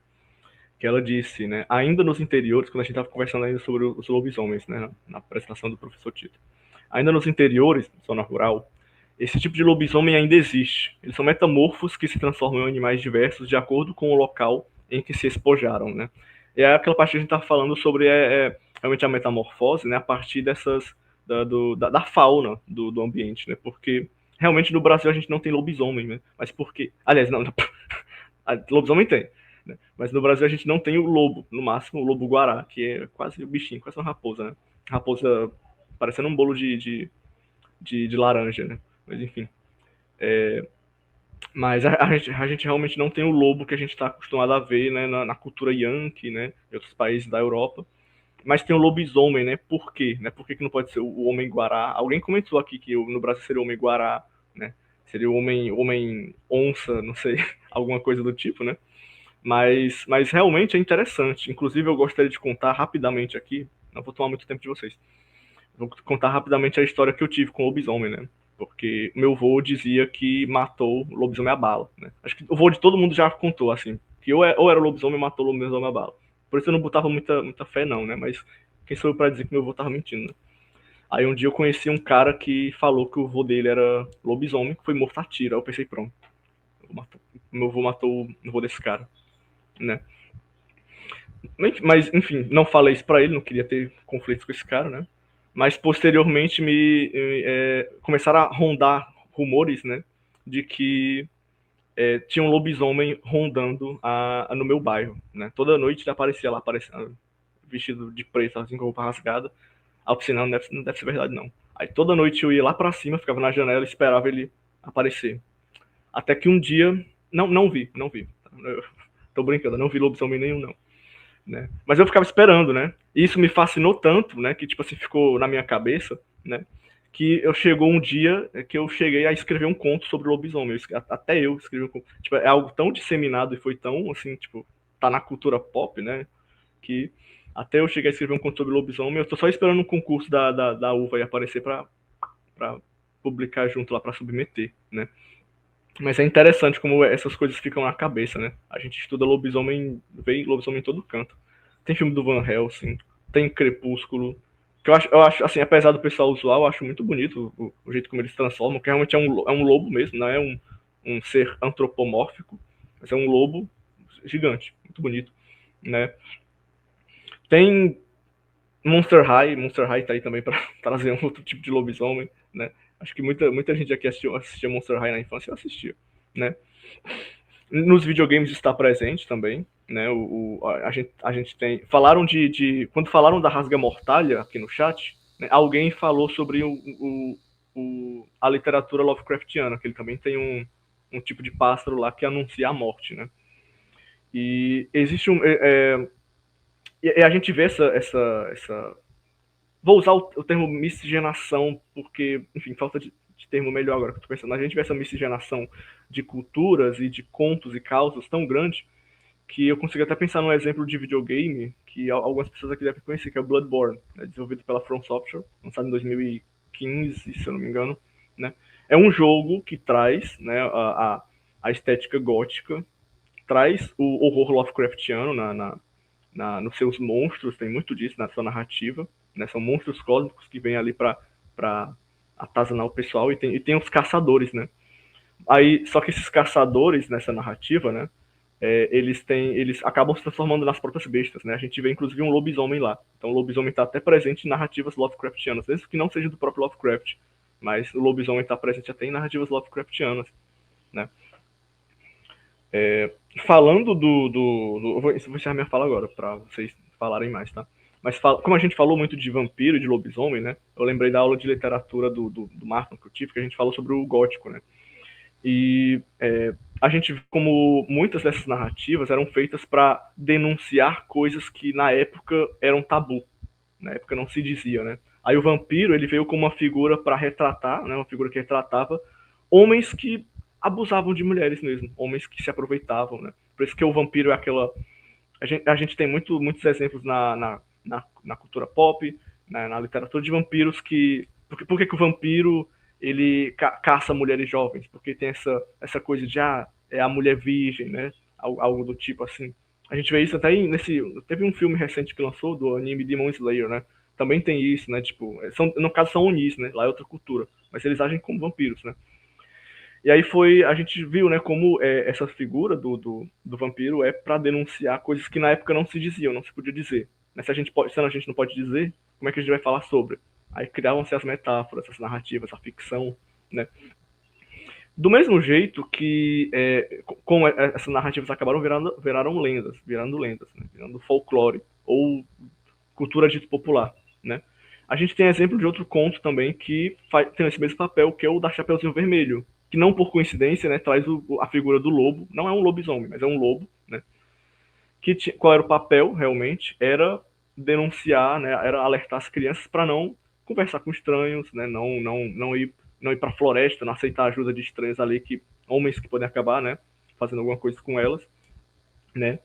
Que ela disse, né? Ainda nos interiores, quando a gente estava conversando ainda sobre os lobisomens, né? Na apresentação do professor Tito. Ainda nos interiores, zona rural, esse tipo de lobisomem ainda existe. Eles são metamorfos que se transformam em animais diversos de acordo com o local em que se espojaram, né? E é aquela parte que a gente está falando sobre realmente a metamorfose, né? A partir da fauna do ambiente, né? Porque realmente no Brasil a gente não tem lobisomem, né? Mas por quê? Aliás, não, lobisomem tem, né? Mas no Brasil a gente não tem o lobo, no máximo o lobo-guará, que é quase o bichinho, quase uma raposa, né? Raposa parecendo um bolo de laranja, né? Mas enfim. Mas a gente realmente não tem o lobo que a gente está acostumado a ver, né, na cultura yankee, né, em outros países da Europa. Mas tem o lobisomem, né? Por quê? Né? Por que não pode ser o homem-guará? Alguém comentou aqui que no Brasil seria o homem-guará, né? Seria o homem-onça, não sei, alguma coisa do tipo, né? Mas realmente é interessante. Inclusive, eu gostaria de contar rapidamente aqui, não vou tomar muito tempo de vocês, vou contar rapidamente a história que eu tive com o lobisomem, né? Porque meu avô dizia que matou o lobisomem a bala, né? Acho que o avô de todo mundo já contou, assim, que ou era o lobisomem ou matou o lobisomem a bala. Por isso eu não botava muita fé, não, né? Mas quem sou eu pra dizer que meu avô tava mentindo, né? Aí um dia eu conheci um cara que falou que o avô dele era lobisomem, que foi morto a tiro. Aí eu pensei, pronto, meu avô matou o avô desse cara, né? Mas, enfim, não falei isso pra ele, não queria ter conflitos com esse cara, né? Mas posteriormente começaram a rondar rumores, né? De que tinha um lobisomem rondando no meu bairro, né? Toda noite ele aparecia lá, aparecendo, vestido de preto, assim, com roupa rasgada. Aí eu pensei, não deve ser verdade, não. Aí toda noite eu ia lá pra cima, ficava na janela e esperava ele aparecer. Até que um dia, não vi. Eu tô brincando, não vi lobisomem nenhum, não. Né? Mas eu ficava esperando, né? E isso me fascinou tanto, né? Que, tipo assim, ficou na minha cabeça, né? Que chegou um dia que eu cheguei a escrever um conto sobre lobisomem. Até eu escrevi um conto. Tipo, é algo tão disseminado e foi tão, assim, tipo, tá na cultura pop, né? Que até eu cheguei a escrever um conto sobre lobisomem. Eu tô só esperando um concurso da UVA e aparecer pra publicar junto lá, pra submeter, né? Mas é interessante como essas coisas ficam na cabeça, né? A gente estuda lobisomem, vê lobisomem em todo canto. Tem filme do Van Helsing, tem Crepúsculo, que eu acho assim, apesar do pessoal usual, eu acho muito bonito o jeito como eles transformam, que realmente é um lobo mesmo, não é um ser antropomórfico, mas é um lobo gigante, muito bonito, né? Tem Monster High tá aí também para trazer um outro tipo de lobisomem, né? Acho que muita gente aqui assistia Monster High na infância, eu assistia, né? Nos videogames está presente também, né? A gente tem. Falaram quando falaram da Rasga Mortalha aqui no chat, né, alguém falou sobre a literatura Lovecraftiana, que ele também tem um tipo de pássaro lá que anuncia a morte, né? E existe e a gente vê essa. Vou usar o termo miscigenação, porque, enfim, falta de termo melhor agora que eu tô pensando. A gente vê essa miscigenação de culturas e de contos e causas tão grande que eu consigo até pensar num exemplo de videogame que algumas pessoas aqui devem conhecer, que é o Bloodborne, né, desenvolvido pela From Software, lançado em 2015, se eu não me engano, né? É um jogo que traz, né, a estética gótica, traz o horror Lovecraftiano nos seus monstros, tem muito disso na sua narrativa, né? São monstros cósmicos que vêm ali para atazanar o pessoal, e tem os caçadores, né? Aí, só que esses caçadores nessa narrativa, né? Eles acabam se transformando nas próprias bestas, né? A gente vê inclusive um lobisomem lá. Então o lobisomem está até presente em narrativas Lovecraftianas, mesmo que não seja do próprio Lovecraft, mas o lobisomem está presente até em narrativas Lovecraftianas, né? Falando eu vou encerrar minha fala agora, para vocês falarem mais, tá? Mas como a gente falou muito de vampiro e de lobisomem, né? Eu lembrei da aula de literatura do Martin que eu tive, que a gente falou sobre o gótico, né? E a gente vê como muitas dessas narrativas eram feitas para denunciar coisas que na época eram tabu. Na época não se dizia, né? Aí o vampiro ele veio como uma figura para retratar, né? Uma figura que retratava homens que abusavam de mulheres mesmo, homens que se aproveitavam, né? Por isso que o vampiro é aquela. A gente tem muitos exemplos na cultura pop, na literatura de vampiros que. Por que o vampiro ele caça mulheres jovens? Porque tem essa coisa de é a mulher virgem, né? Algo do tipo assim. A gente vê isso até teve um filme recente que lançou do anime Demon Slayer, né? Também tem isso, né? Tipo, no caso são onis, né? Lá é outra cultura, mas eles agem como vampiros, né? E aí a gente viu, né, como essa figura do vampiro é para denunciar coisas que na época não se diziam, não se podia dizer. Mas se a gente não pode dizer, como é que a gente vai falar sobre? Aí criavam-se as metáforas, as narrativas, a ficção, né? Do mesmo jeito que como essas narrativas acabaram virando lendas, né? Virando folclore ou cultura dita popular, né? A gente tem exemplo de outro conto também que tem esse mesmo papel, que é o da Chapeuzinho Vermelho, que não por coincidência, né, traz a figura do lobo. Não é um lobisomem, mas é um lobo, né? Qual era o papel realmente? Era denunciar, né? Era alertar as crianças para não conversar com estranhos, né? Não ir para a floresta, não aceitar a ajuda de estranhos ali, homens que podem acabar, né, fazendo alguma coisa com elas, né?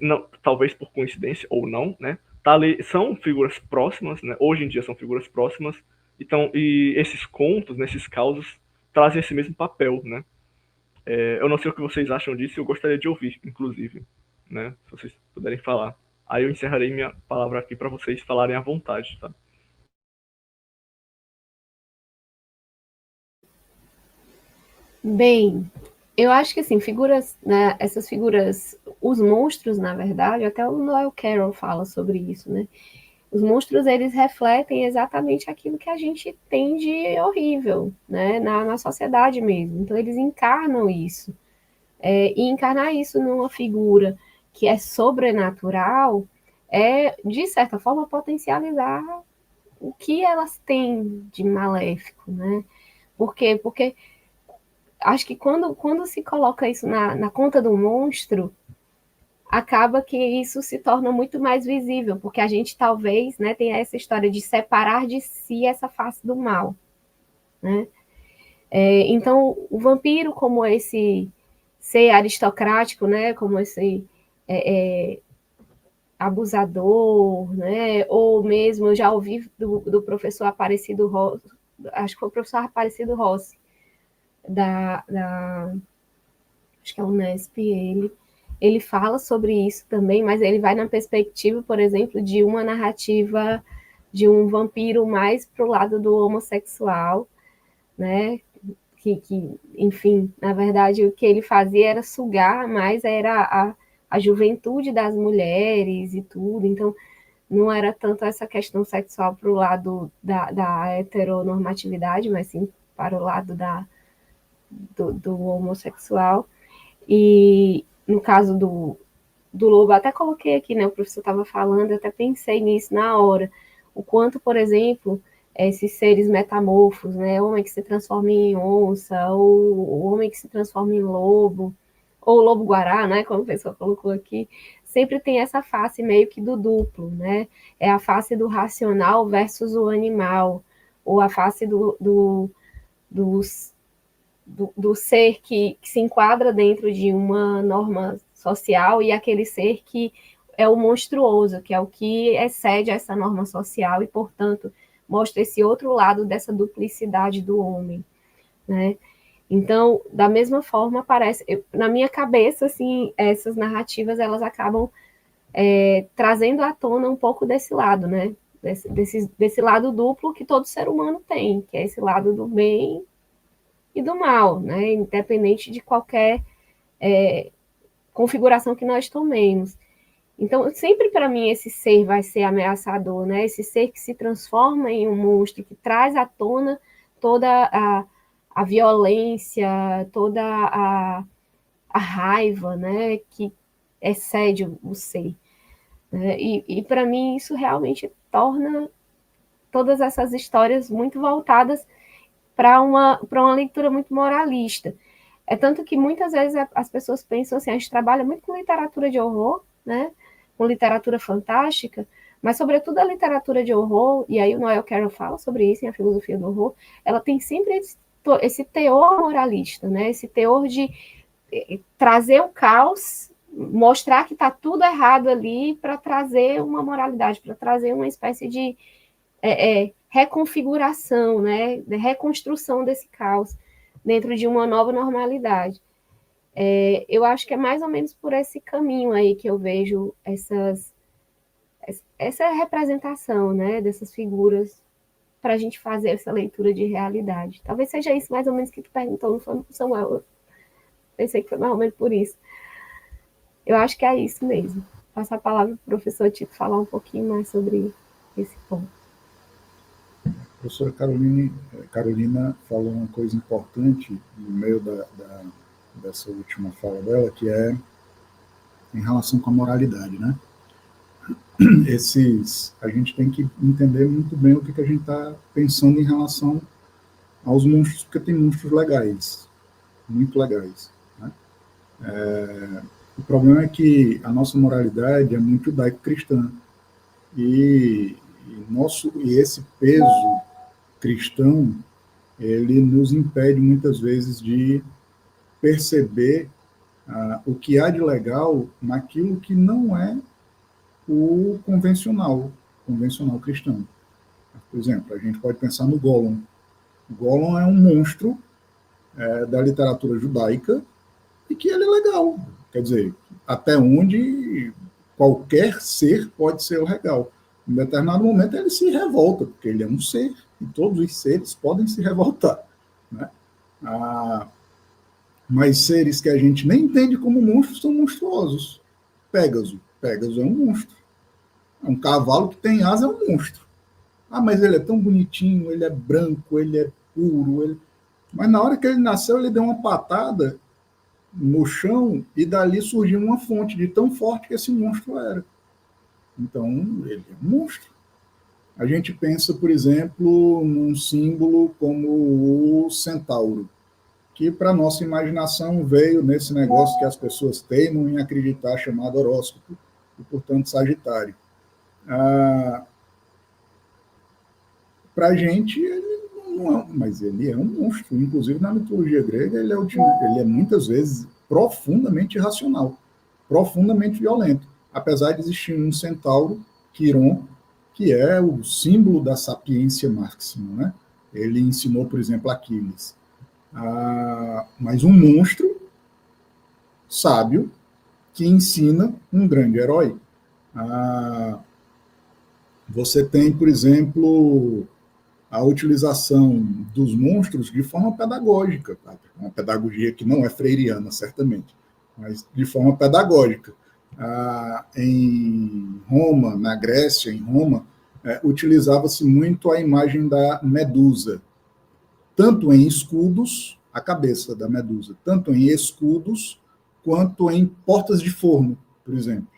Não, talvez por coincidência ou não, né? Tá ali, são figuras próximas, né? Hoje em dia são figuras próximas. Então, e esses contos, nesses causos, trazem esse mesmo papel, né? Eu não sei o que vocês acham disso, eu gostaria de ouvir, inclusive, né? Se vocês puderem falar. Aí eu encerrarei minha palavra aqui para vocês falarem à vontade, tá? Bem, eu acho que assim, figuras, né, essas figuras, os monstros, na verdade, até o Noel Carroll fala sobre isso, né? Os monstros, eles refletem exatamente aquilo que a gente tem de horrível, né, na sociedade mesmo. Então, eles encarnam isso. E encarnar isso numa figura que é sobrenatural é, de certa forma, potencializar o que elas têm de maléfico, né? Por quê? Porque acho que quando se coloca isso na conta do monstro, acaba que isso se torna muito mais visível, porque a gente talvez, né, tenha essa história de separar de si essa face do mal, né? Então, o vampiro, como esse ser aristocrático, né, como esse abusador, né, ou mesmo eu já ouvi do professor Aparecido Rossi, acho que foi o professor Aparecido Rossi, acho que é o Unesp, ele fala sobre isso também, mas ele vai na perspectiva, por exemplo, de uma narrativa de um vampiro mais pro lado do homossexual, né? Enfim, na verdade, o que ele fazia era sugar mais a juventude das mulheres e tudo, então não era tanto essa questão sexual para o lado da heteronormatividade, mas sim para o lado do homossexual. E no caso do lobo, até coloquei aqui, né? O professor estava falando, eu até pensei nisso na hora. O quanto, por exemplo, esses seres metamorfos, né? O homem que se transforma em onça, ou o homem que se transforma em lobo, ou lobo-guará, né? Como o professor colocou aqui, sempre tem essa face meio que do duplo, né? É a face do racional versus o animal, ou a face do ser que se enquadra dentro de uma norma social e aquele ser que é o monstruoso, que é o que excede essa norma social e, portanto, mostra esse outro lado dessa duplicidade do homem, né? Então, da mesma forma, parece, na minha cabeça, assim, essas narrativas, elas acabam trazendo à tona um pouco desse lado, né? Desse lado duplo que todo ser humano tem, que é esse lado do bem e do mal, né? Independente de qualquer configuração que nós tomemos. Então, sempre para mim esse ser vai ser ameaçador, né? Esse ser que se transforma em um monstro, que traz à tona toda a violência, toda a raiva, né? Que excede o ser. Né? E para mim isso realmente torna todas essas histórias muito voltadas para uma leitura muito moralista. É tanto que muitas vezes as pessoas pensam assim, a gente trabalha muito com literatura de horror, né? Com literatura fantástica, mas sobretudo a literatura de horror, e aí o Noel Carroll fala sobre isso em A Filosofia do Horror, ela tem sempre esse teor moralista, né? Esse teor de trazer o caos, mostrar que está tudo errado ali para trazer uma moralidade, para trazer uma espécie de reconfiguração, né? De reconstrução desse caos dentro de uma nova normalidade. Eu acho que é mais ou menos por esse caminho aí que eu vejo essa representação, né, dessas figuras para a gente fazer essa leitura de realidade. Talvez seja isso mais ou menos que tu perguntou, não foi, Samuel? Eu pensei que foi mais ou menos por isso. Eu acho que é isso mesmo. Passar a palavra para o professor Tito falar um pouquinho mais sobre esse ponto. A professora Carolina falou uma coisa importante no meio dessa última fala dela, que é em relação com a moralidade, né? A gente tem que entender muito bem o que a gente está pensando em relação aos monstros, porque tem monstros legais, muito legais, né? O problema é que a nossa moralidade é muito judaico-cristã, e esse peso cristão, ele nos impede muitas vezes de perceber o que há de legal naquilo que não é o convencional cristão. Por exemplo, a gente pode pensar no Gollum. O Gollum é um monstro da literatura judaica e que ele é legal. Quer dizer, até onde qualquer ser pode ser legal. Em determinado momento ele se revolta, porque ele é um ser, e todos os seres podem se revoltar, né? Mas seres que a gente nem entende como monstros são monstruosos. Pégaso é um monstro. É um cavalo que tem asa, é um monstro. Mas ele é tão bonitinho, ele é branco, ele é puro. Mas na hora que ele nasceu, ele deu uma patada no chão e dali surgiu uma fonte de tão forte que esse monstro era. Então, ele é um monstro. A gente pensa, por exemplo, num símbolo como o centauro, que para nossa imaginação veio nesse negócio que as pessoas teimam em acreditar, chamado horóscopo, e, portanto, Sagitário. Para a gente, ele não é, mas ele é um monstro. Inclusive, na mitologia grega, ele é muitas vezes profundamente irracional, profundamente violento. Apesar de existir um centauro, Quiron, que é o símbolo da sapiência máxima, né? Ele ensinou, por exemplo, Aquiles. Mas um monstro sábio que ensina um grande herói. Você tem, por exemplo, a utilização dos monstros de forma pedagógica, tá? Uma pedagogia que não é freiriana, certamente, mas de forma pedagógica. Em Roma, na Grécia, em Roma, utilizava-se muito a imagem da medusa, tanto em escudos, a cabeça da medusa, tanto em escudos, quanto em portas de forno, por exemplo.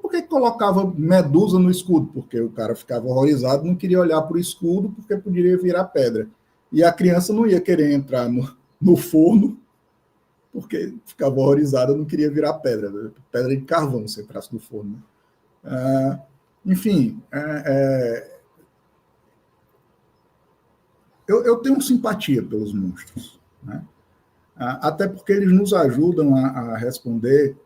Por que colocava medusa no escudo? Porque o cara ficava horrorizado, não queria olhar para o escudo, porque poderia virar pedra. E a criança não ia querer entrar no forno, porque ficava horrorizada, não queria virar pedra. Né? Pedra de carvão, se entrasse no forno. Enfim, eu tenho simpatia pelos monstros, né? Até porque eles nos ajudam a responder,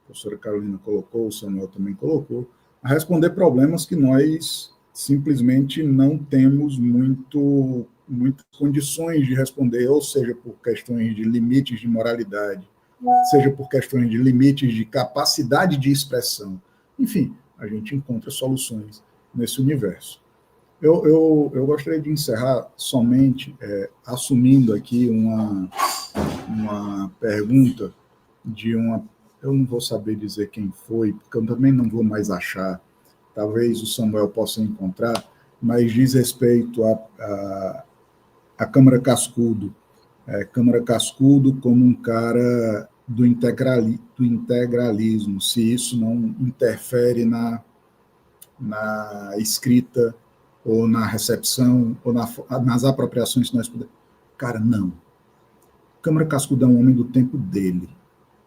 a professora Carolina colocou, o Samuel também colocou, a responder problemas que nós simplesmente não temos muitas condições de responder, ou seja, por questões de limites de moralidade, seja por questões de limites de capacidade de expressão. Enfim, a gente encontra soluções nesse universo. Eu gostaria de encerrar somente assumindo aqui uma pergunta de uma... Eu não vou saber dizer quem foi, porque eu também não vou mais achar. Talvez o Samuel possa encontrar, mas diz respeito a Câmara Cascudo. Câmara Cascudo como um cara do integralismo, se isso não interfere na escrita, ou na recepção, ou nas apropriações que nós podemos. Cara, não. Câmara Cascudo é um homem do tempo dele.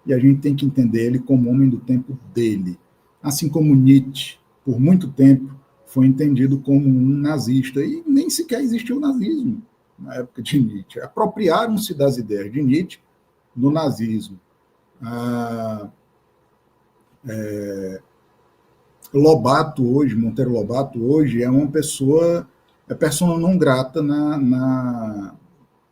E a gente tem que entender ele como homem do tempo dele. Assim como Nietzsche, por muito tempo, foi entendido como um nazista. E nem sequer existiu o nazismo na época de Nietzsche. Apropriaram-se das ideias de Nietzsche no nazismo. Monteiro Lobato hoje é uma pessoa, é persona não grata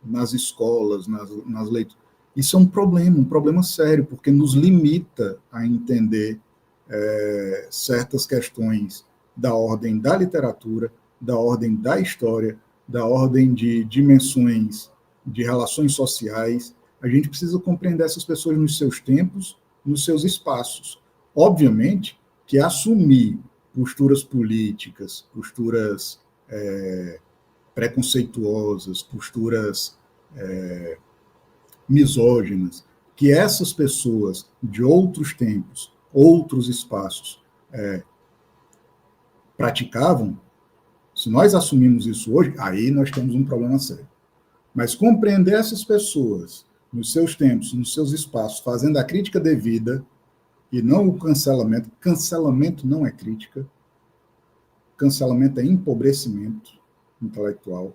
nas escolas, nas leituras. Isso é um problema sério, porque nos limita a entender certas questões da ordem da literatura, da ordem da história, da ordem de dimensões de relações sociais. A gente precisa compreender essas pessoas nos seus tempos, nos seus espaços. Obviamente que assumir posturas políticas, posturas preconceituosas, posturas misóginas, que essas pessoas de outros tempos, outros espaços praticavam, se nós assumimos isso hoje, aí nós temos um problema sério. Mas compreender essas pessoas nos seus tempos, nos seus espaços, fazendo a crítica devida e não o cancelamento. Cancelamento não é crítica. Cancelamento é empobrecimento intelectual.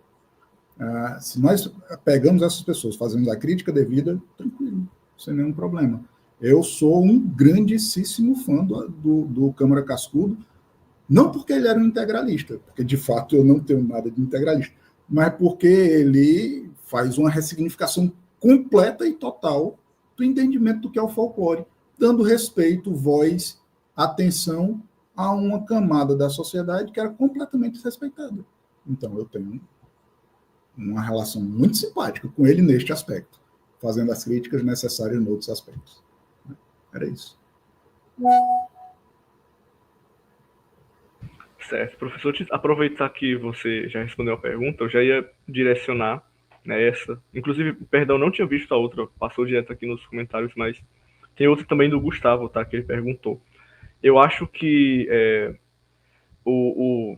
Se nós pegamos essas pessoas fazendo a crítica devida, tranquilo, sem nenhum problema. Eu sou um grandíssimo fã do Câmara Cascudo, não porque ele era um integralista, porque de fato eu não tenho nada de integralista, mas porque ele faz uma ressignificação completa e total do entendimento do que é o folclore, dando respeito, voz, atenção a uma camada da sociedade que era completamente desrespeitada. Então eu tenho uma relação muito simpática com ele neste aspecto, fazendo as críticas necessárias em outros aspectos. Era isso. Certo. Professor, aproveitar que você já respondeu a pergunta, eu já ia direcionar, né, essa. Inclusive, perdão, não tinha visto a outra, passou direto aqui nos comentários, mas tem outra também do Gustavo, tá, que ele perguntou. Eu acho que o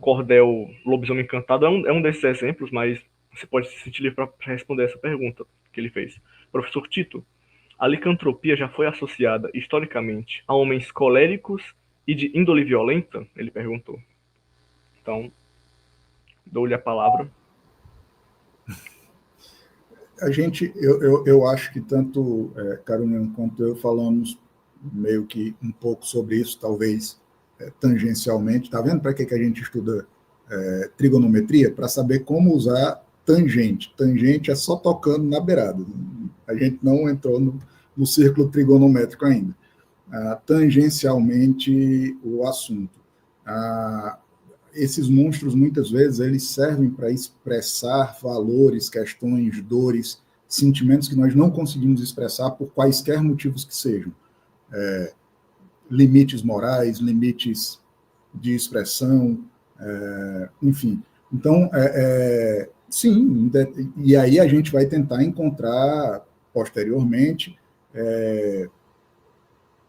cordel Lobisomem Encantado é um desses exemplos, mas você pode se sentir livre para responder essa pergunta que ele fez. Professor Tito, a licantropia já foi associada historicamente a homens coléricos e de índole violenta? Ele perguntou. Então, dou-lhe a palavra. Eu acho que tanto Carolina quanto eu falamos meio que um pouco sobre isso, talvez tangencialmente. Está vendo para que a gente estuda trigonometria? Para saber como usar tangente. Tangente é só tocando na beirada. A gente não entrou no círculo trigonométrico ainda. Tangencialmente o assunto. Esses monstros, muitas vezes, eles servem para expressar valores, questões, dores, sentimentos que nós não conseguimos expressar por quaisquer motivos que sejam. Limites morais, limites de expressão, enfim. Então, sim, e aí a gente vai tentar encontrar, posteriormente,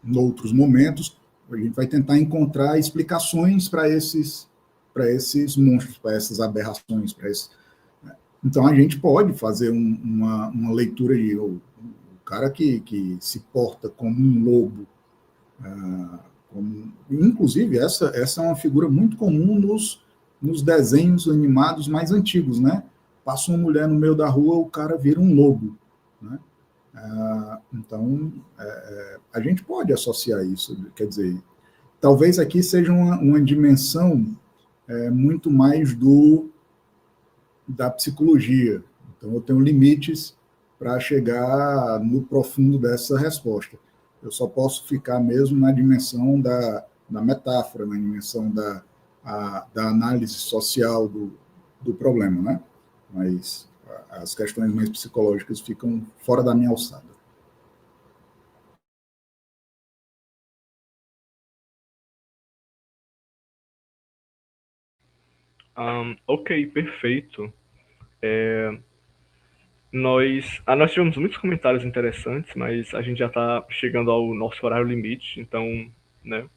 em outros momentos, a gente vai tentar encontrar explicações para esses monstros, para essas aberrações, para esses... Então, a gente pode fazer uma leitura de o cara que se porta como um lobo. Inclusive, essa é uma figura muito comum nos desenhos animados mais antigos, né? Passa uma mulher no meio da rua, o cara vira um lobo, né? Então, a gente pode associar isso, quer dizer, talvez aqui seja uma dimensão muito mais da psicologia. Então, eu tenho limites para chegar no profundo dessa resposta. Eu só posso ficar mesmo na dimensão da metáfora, na dimensão da análise social do problema, né? Mas as questões mais psicológicas ficam fora da minha alçada. Ok, perfeito. Nós tivemos muitos comentários interessantes, mas a gente já está chegando ao nosso horário limite, então, né?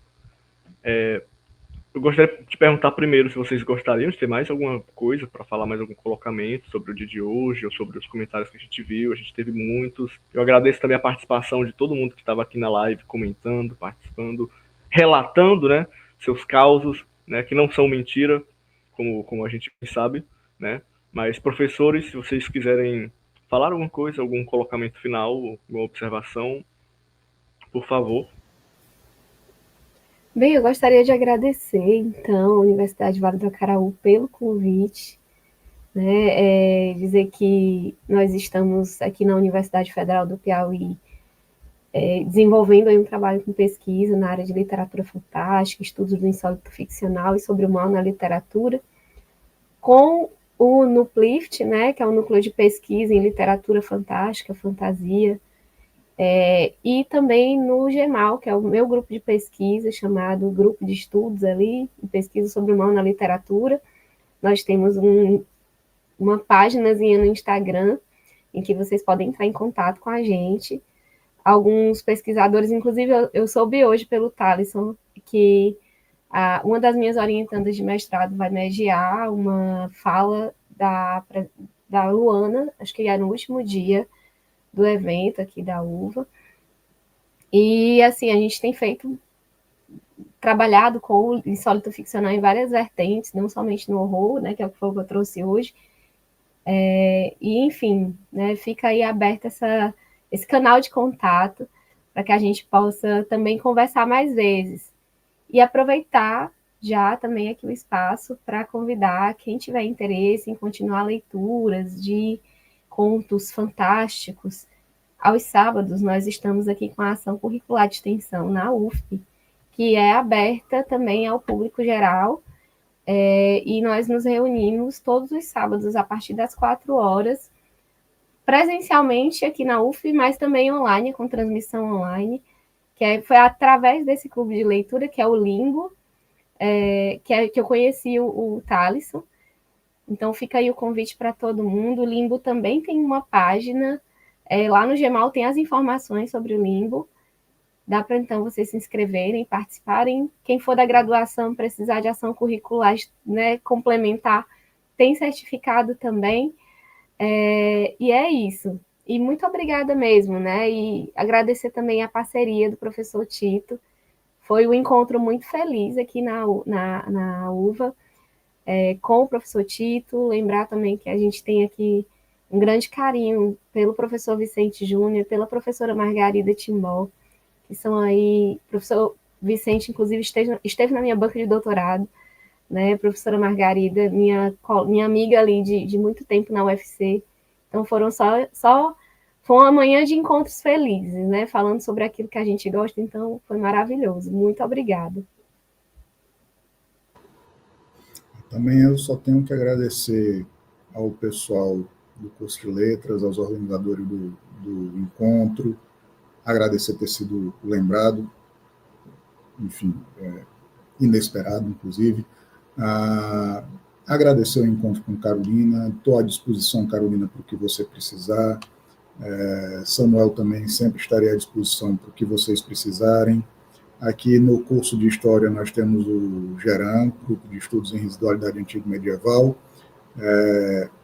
Eu gostaria de perguntar primeiro se vocês gostariam de ter mais alguma coisa para falar, mais algum colocamento sobre o dia de hoje, ou sobre os comentários que a gente viu. A gente teve muitos. Eu agradeço também a participação de todo mundo que estava aqui na live, comentando, participando, relatando, né, seus causos, né, que não são mentira, como a gente sabe, né? Mas, professores, se vocês quiserem falar alguma coisa, algum colocamento final, alguma observação, por favor. Bem, eu gostaria de agradecer, então, a Universidade Vale do Acaraú pelo convite, né? Dizer que nós estamos aqui na Universidade Federal do Piauí desenvolvendo aí um trabalho com pesquisa na área de literatura fantástica, estudos do insólito ficcional e sobre o mal na literatura. com o NUPLIFT, né, que é o Núcleo de Pesquisa em Literatura Fantástica, Fantasia, e também no GEMAL, que é o meu grupo de pesquisa, chamado Grupo de Estudos ali, Pesquisa sobre o Mal na Literatura. Nós temos uma páginazinha no Instagram, em que vocês podem entrar em contato com a gente. Alguns pesquisadores, inclusive eu soube hoje pelo Thalisson, que uma das minhas orientandas de mestrado vai mediar uma fala da Luana, acho que é no último dia do evento aqui da UVA. E, assim, a gente tem trabalhado com o insólito ficcional em várias vertentes, não somente no horror, né, que é o que eu trouxe hoje. E, enfim, né, fica aí aberto esse canal de contato para que a gente possa também conversar mais vezes. E aproveitar já também aqui o espaço para convidar quem tiver interesse em continuar leituras de contos fantásticos. Aos sábados, nós estamos aqui com a ação curricular de extensão na UFP, que é aberta também ao público geral, e nós nos reunimos todos os sábados a partir das 4 horas, presencialmente aqui na UFP, mas também online, com transmissão online, foi através desse clube de leitura, que é o Limbo, que eu conheci o Thalisson. Então fica aí o convite para todo mundo. O Limbo também tem uma página, lá no GEMAL tem as informações sobre o Limbo. Dá para, então, vocês se inscreverem, participarem. Quem for da graduação, precisar de ação curricular, né, complementar, tem certificado também. E é isso. E muito obrigada mesmo, né? E agradecer também a parceria do professor Tito. Foi um encontro muito feliz aqui na UVA, com o professor Tito. Lembrar também que a gente tem aqui um grande carinho pelo professor Vicente Júnior, pela professora Margarida Timbó, que são aí, professor Vicente, inclusive, esteve na minha banca de doutorado, né? Professora Margarida, minha amiga ali de muito tempo na UFC. Então foram foi uma manhã de encontros felizes, né? Falando sobre aquilo que a gente gosta, então foi maravilhoso. Muito obrigada. Também eu só tenho que agradecer ao pessoal do curso de letras, aos organizadores do encontro, agradecer ter sido lembrado, enfim, inesperado, inclusive. Agradecer o encontro com Carolina, estou à disposição, Carolina, para o que você precisar. Samuel também sempre estarei à disposição para o que vocês precisarem. Aqui no curso de História nós temos o GERAN, Grupo de Estudos em Residualidade Antigo-Medieval.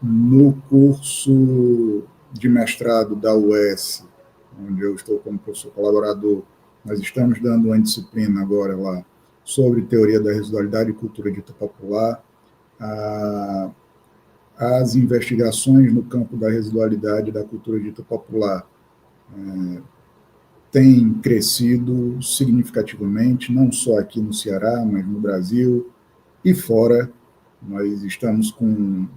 No curso de mestrado da UES, onde eu estou como professor colaborador, nós estamos dando uma disciplina agora lá sobre teoria da residualidade e cultura dita popular. As investigações no campo da residualidade e da cultura dita popular têm crescido significativamente, não só aqui no Ceará, mas no Brasil e fora. Nós estamos com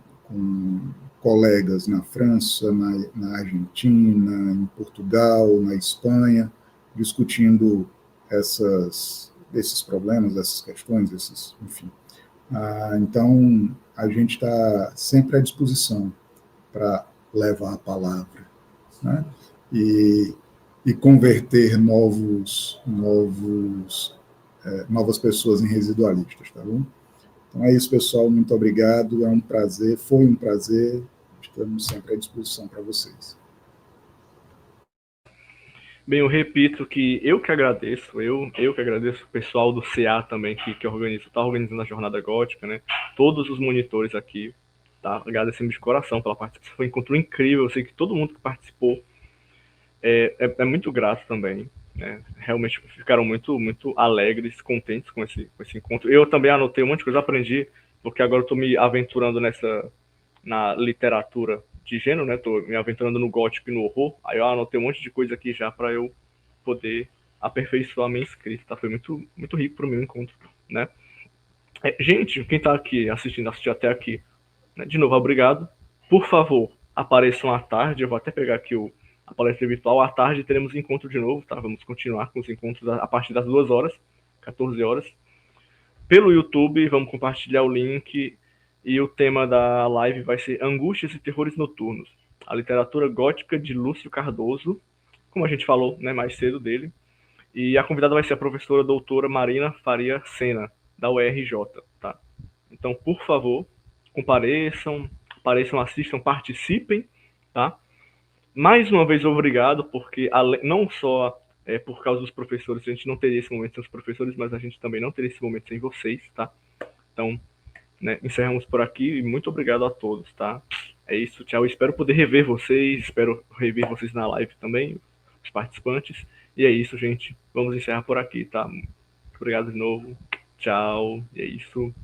colegas na França, na Argentina, em Portugal, na Espanha, discutindo esses problemas, essas questões, enfim. Então, a gente está sempre à disposição para levar a palavra, né? E converter novas pessoas em residualistas, tá bom? Então é isso, pessoal, muito obrigado, é um prazer, foi um prazer, estamos sempre à disposição para vocês. Bem, eu repito que eu que agradeço, eu que agradeço o pessoal do CA também, que está organizando a Jornada Gótica, né? Todos os monitores aqui, tá? Agradecendo de coração pela participação, foi um encontro incrível, eu sei que todo mundo que participou é muito grato também, né? Realmente ficaram muito, muito alegres, contentes com esse encontro. Eu também anotei um monte de coisa, aprendi, porque agora eu estou me aventurando na literatura de gênero, né? Estou me aventurando no gótico e no horror. Aí eu anotei um monte de coisa aqui já para eu poder aperfeiçoar a minha escrita, tá? Foi muito, muito rico para o meu encontro, né? Gente, quem está aqui assistiu até aqui, né? De novo, obrigado. Por favor, apareçam à tarde. Eu vou até pegar aqui a palestra virtual. À tarde teremos encontro de novo, tá? Vamos continuar com os encontros a partir das 2 horas, 14 horas. Pelo YouTube, vamos compartilhar o link E o tema da live vai ser Angústias e Terrores Noturnos, a literatura gótica de Lúcio Cardoso, como a gente falou, né, mais cedo dele. E a convidada vai ser a professora doutora Marina Faria Sena, da UERJ, tá? Então, por favor, compareçam, apareçam, assistam, participem, tá? Mais uma vez, obrigado, porque não só por causa dos professores, a gente não teria esse momento sem os professores, mas a gente também não teria esse momento sem vocês, tá? Então, né, encerramos por aqui e muito obrigado a todos, tá? É isso, tchau. Espero poder rever vocês, espero rever vocês na live também, os participantes. E é isso, gente. Vamos encerrar por aqui, tá? Muito obrigado de novo. Tchau. E é isso.